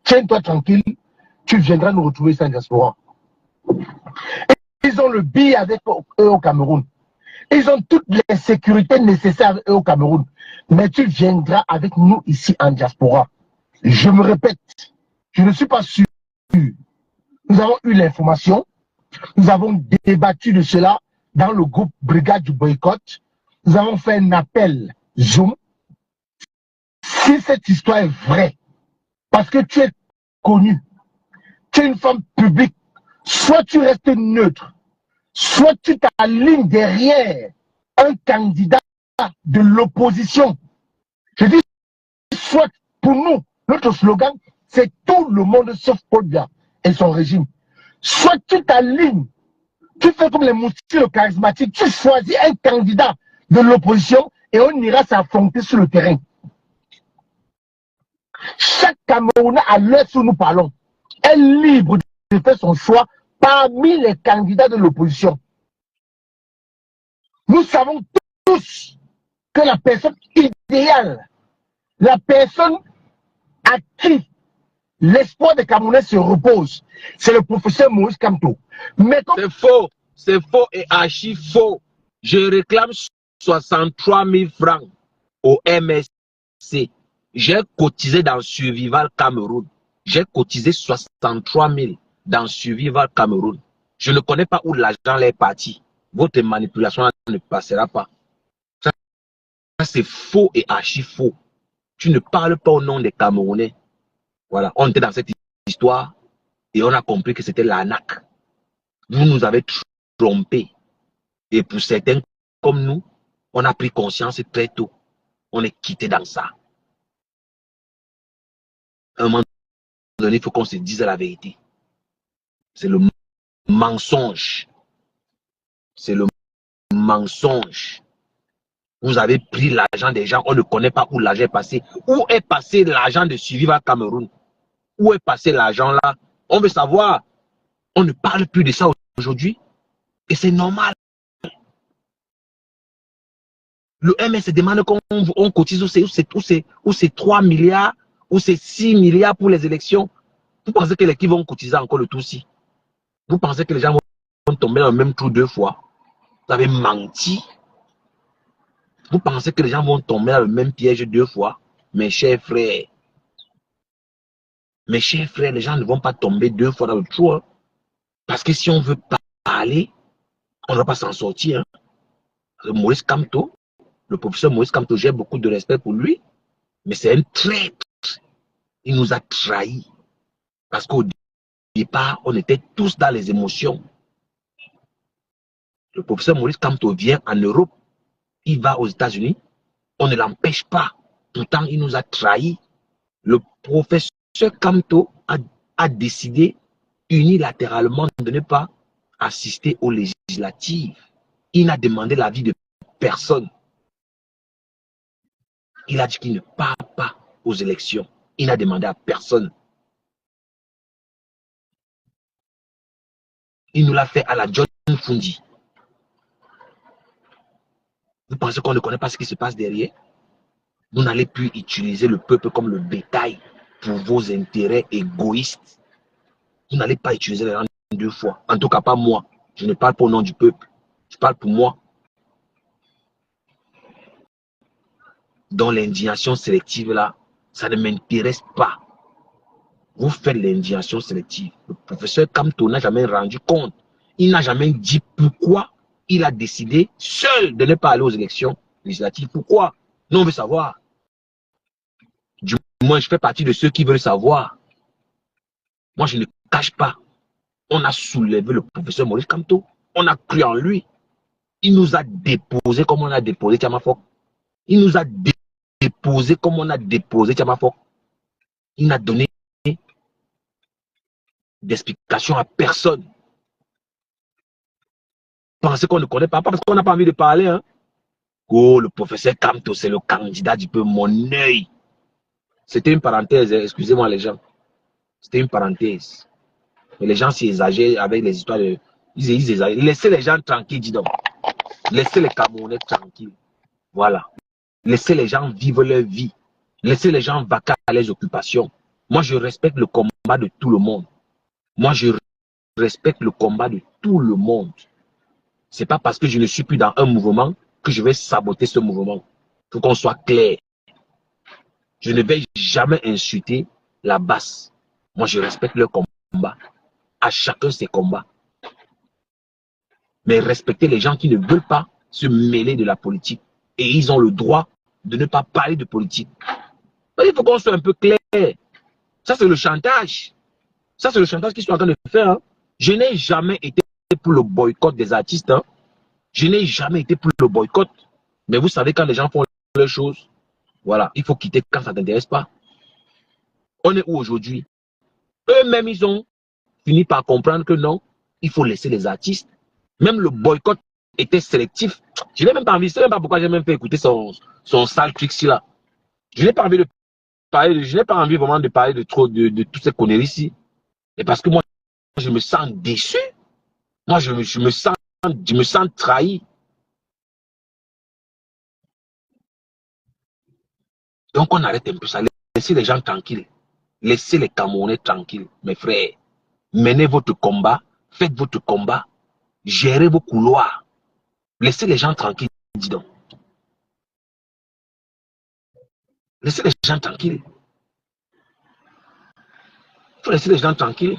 Tiens-toi tranquille, tu viendras nous retrouver sans diaspora. Ils ont le billet avec eux au Cameroun. Ils ont toutes les sécurités nécessaires avec eux au Cameroun. Mais tu viendras avec nous ici en diaspora. Je me répète, je ne suis pas sûr. Nous avons eu l'information. Nous avons débattu de cela dans le groupe Brigade du boycott. Nous avons fait un appel Zoom. Si cette histoire est vraie, parce que tu es connu, tu es une femme publique, soit tu restes neutre, soit tu t'alignes derrière un candidat de l'opposition. Je dis, soit pour nous, notre slogan, c'est tout le monde sauf Paul Biya et son régime. Soit tu t'alignes, tu fais comme les moustiques charismatiques, tu choisis un candidat de l'opposition et on ira s'affronter sur le terrain. Chaque Camerounais, à l'heure où nous parlons, est libre de faire son choix parmi les candidats de l'opposition. Nous savons tous que la personne idéale, la personne à qui l'espoir des Camerounais se repose, c'est le professeur Moïse Kamto. Mais comme... C'est faux et archi faux. Je réclame 63 000 francs au MSC. J'ai cotisé dans Survival Cameroun. J'ai cotisé 63 000 dans Survival Cameroun. Je ne connais pas où l'argent est parti. Votre manipulation ne passera pas. Ça c'est faux et archi faux. Tu ne parles pas au nom des Camerounais. Voilà, on était dans cette histoire et on a compris que c'était l'arnaque. Vous nous avez trompés. Et pour certains comme nous, on a pris conscience très tôt. On est quitté dans ça. À un moment donné, il faut qu'on se dise la vérité. C'est le mensonge. C'est le mensonge. Vous avez pris l'argent des gens, on ne connaît pas où l'argent est passé. Où est passé l'argent de Survival Cameroun? Où est passé l'argent là? On veut savoir. On ne parle plus de ça aujourd'hui. Et c'est normal. Le MS se demande qu'on cotise où c'est 3 milliards, où c'est 6 milliards pour les élections. Vous pensez que les qui vont cotiser encore le tout-ci? Vous pensez que les gens vont tomber dans le même trou 2 fois? Vous avez menti. Vous pensez que les gens vont tomber dans le même piège 2 fois? Mes chers frères, les gens ne vont pas tomber 2 fois dans le trou. Hein. Parce que si on veut parler, on ne va pas s'en sortir. Hein. Maurice Kamto, le professeur Maurice Kamto, j'ai beaucoup de respect pour lui, mais c'est un traître. Il nous a trahis. Parce qu'au départ, on était tous dans les émotions. Le professeur Maurice Kamto vient en Europe, il va aux États-Unis, on ne l'empêche pas. Pourtant, il nous a trahis. Le professeur Kamto a décidé unilatéralement de ne pas assister aux législatives. Il n'a demandé l'avis de personne. Il a dit qu'il ne part pas aux élections. Il n'a demandé à personne. Il nous l'a fait à la John Fundi. Vous pensez qu'on ne connaît pas ce qui se passe derrière? Vous n'allez plus utiliser le peuple comme le bétail pour vos intérêts égoïstes. Vous n'allez pas utiliser les gens 2 fois. En tout cas, pas moi. Je ne parle pas au nom du peuple. Je parle pour moi. Dans l'indignation sélective, là, ça ne m'intéresse pas. Vous faites l'indignation sélective. Le professeur Kamto n'a jamais rendu compte. Il n'a jamais dit pourquoi il a décidé seul de ne pas aller aux élections législatives. Pourquoi? Nous, on veut savoir. Du moins, je fais partie de ceux qui veulent savoir. Moi, je ne cache pas. On a soulevé le professeur Maurice Kamto. On a cru en lui. Il nous a déposé comme on a déposé Tiamafok. Il nous a déposé comme on a déposé Tiamafok. Il n'a donné d'explication à personne. Pensez qu'on ne connaît pas parce qu'on n'a pas envie de parler. Hein? Oh, le professeur Kamto, c'est le candidat du peu mon œil. C'était une parenthèse, hein? Excusez-moi les gens. C'était une parenthèse. Mais les gens s'y exagèrent avec les histoires de... Ils exagèrent. Laissez les gens tranquilles, dis donc. Laissez les Camerounais tranquilles. Voilà. Laissez les gens vivre leur vie. Laissez les gens vaquer à leurs occupations. Moi, je respecte le combat de tout le monde. Moi, je respecte le combat de tout le monde. C'est pas parce que je ne suis plus dans un mouvement que je vais saboter ce mouvement. Il faut qu'on soit clair. Je ne vais jamais insulter la basse. Moi, je respecte leur combat. À chacun ses combats. Mais respecter les gens qui ne veulent pas se mêler de la politique. Et ils ont le droit de ne pas parler de politique. Il faut qu'on soit un peu clair. Ça, c'est le chantage. Ça, c'est le chantage qu'ils sont en train de faire. Hein. Je n'ai jamais été pour le boycott des artistes. Hein. Je n'ai jamais été pour le boycott. Mais vous savez, quand les gens font leurs choses, voilà, il faut quitter quand ça ne t'intéresse pas. On est où aujourd'hui? Eux-mêmes, ils ont fini par comprendre que non, il faut laisser les artistes. Même le boycott était sélectif. Je n'ai même pas envie, je ne sais même pas pourquoi j'ai même fait écouter son sale tricks là. Je n'ai pas envie de parler, je n'ai pas envie vraiment de parler de trop de toutes ces conneries ici. Et parce que moi, je me sens déçu. Moi, je me sens trahi. Donc, on arrête un peu ça. Laissez les gens tranquilles. Laissez les Camerounais tranquilles, mes frères. Menez votre combat. Faites votre combat. Gérez vos couloirs. Laissez les gens tranquilles, dis donc. Laissez les gens tranquilles. Il faut laisser les gens tranquilles.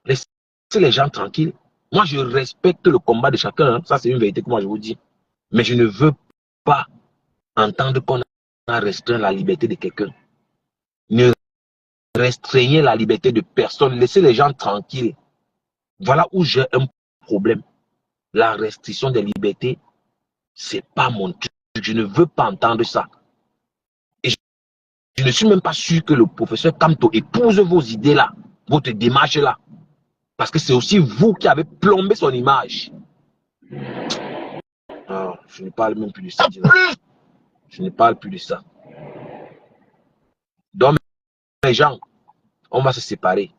Laissez les gens tranquilles. Moi, je respecte le combat de chacun. Hein. Ça, c'est une vérité que moi, je vous dis. Mais je ne veux pas entendre qu'on a restreint la liberté de quelqu'un. Ne restreignez la liberté de personne. Laissez les gens tranquilles. Voilà où j'ai un problème. La restriction des libertés, c'est pas mon truc. Je ne veux pas entendre ça. Et je ne suis même pas sûr que le professeur Kamto épouse vos idées là, votre démarche là. Parce que c'est aussi vous qui avez plombé son image. Ah, je ne parle même plus de ça. Je ne parle plus de ça. Donc, mes gens, on va se séparer.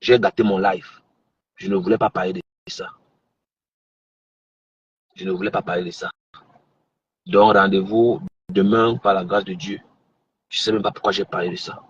J'ai gâté mon live. Je ne voulais pas parler de ça. Je ne voulais pas parler de ça. Donc, rendez-vous demain par la grâce de Dieu. Je ne sais même pas pourquoi j'ai parlé de ça.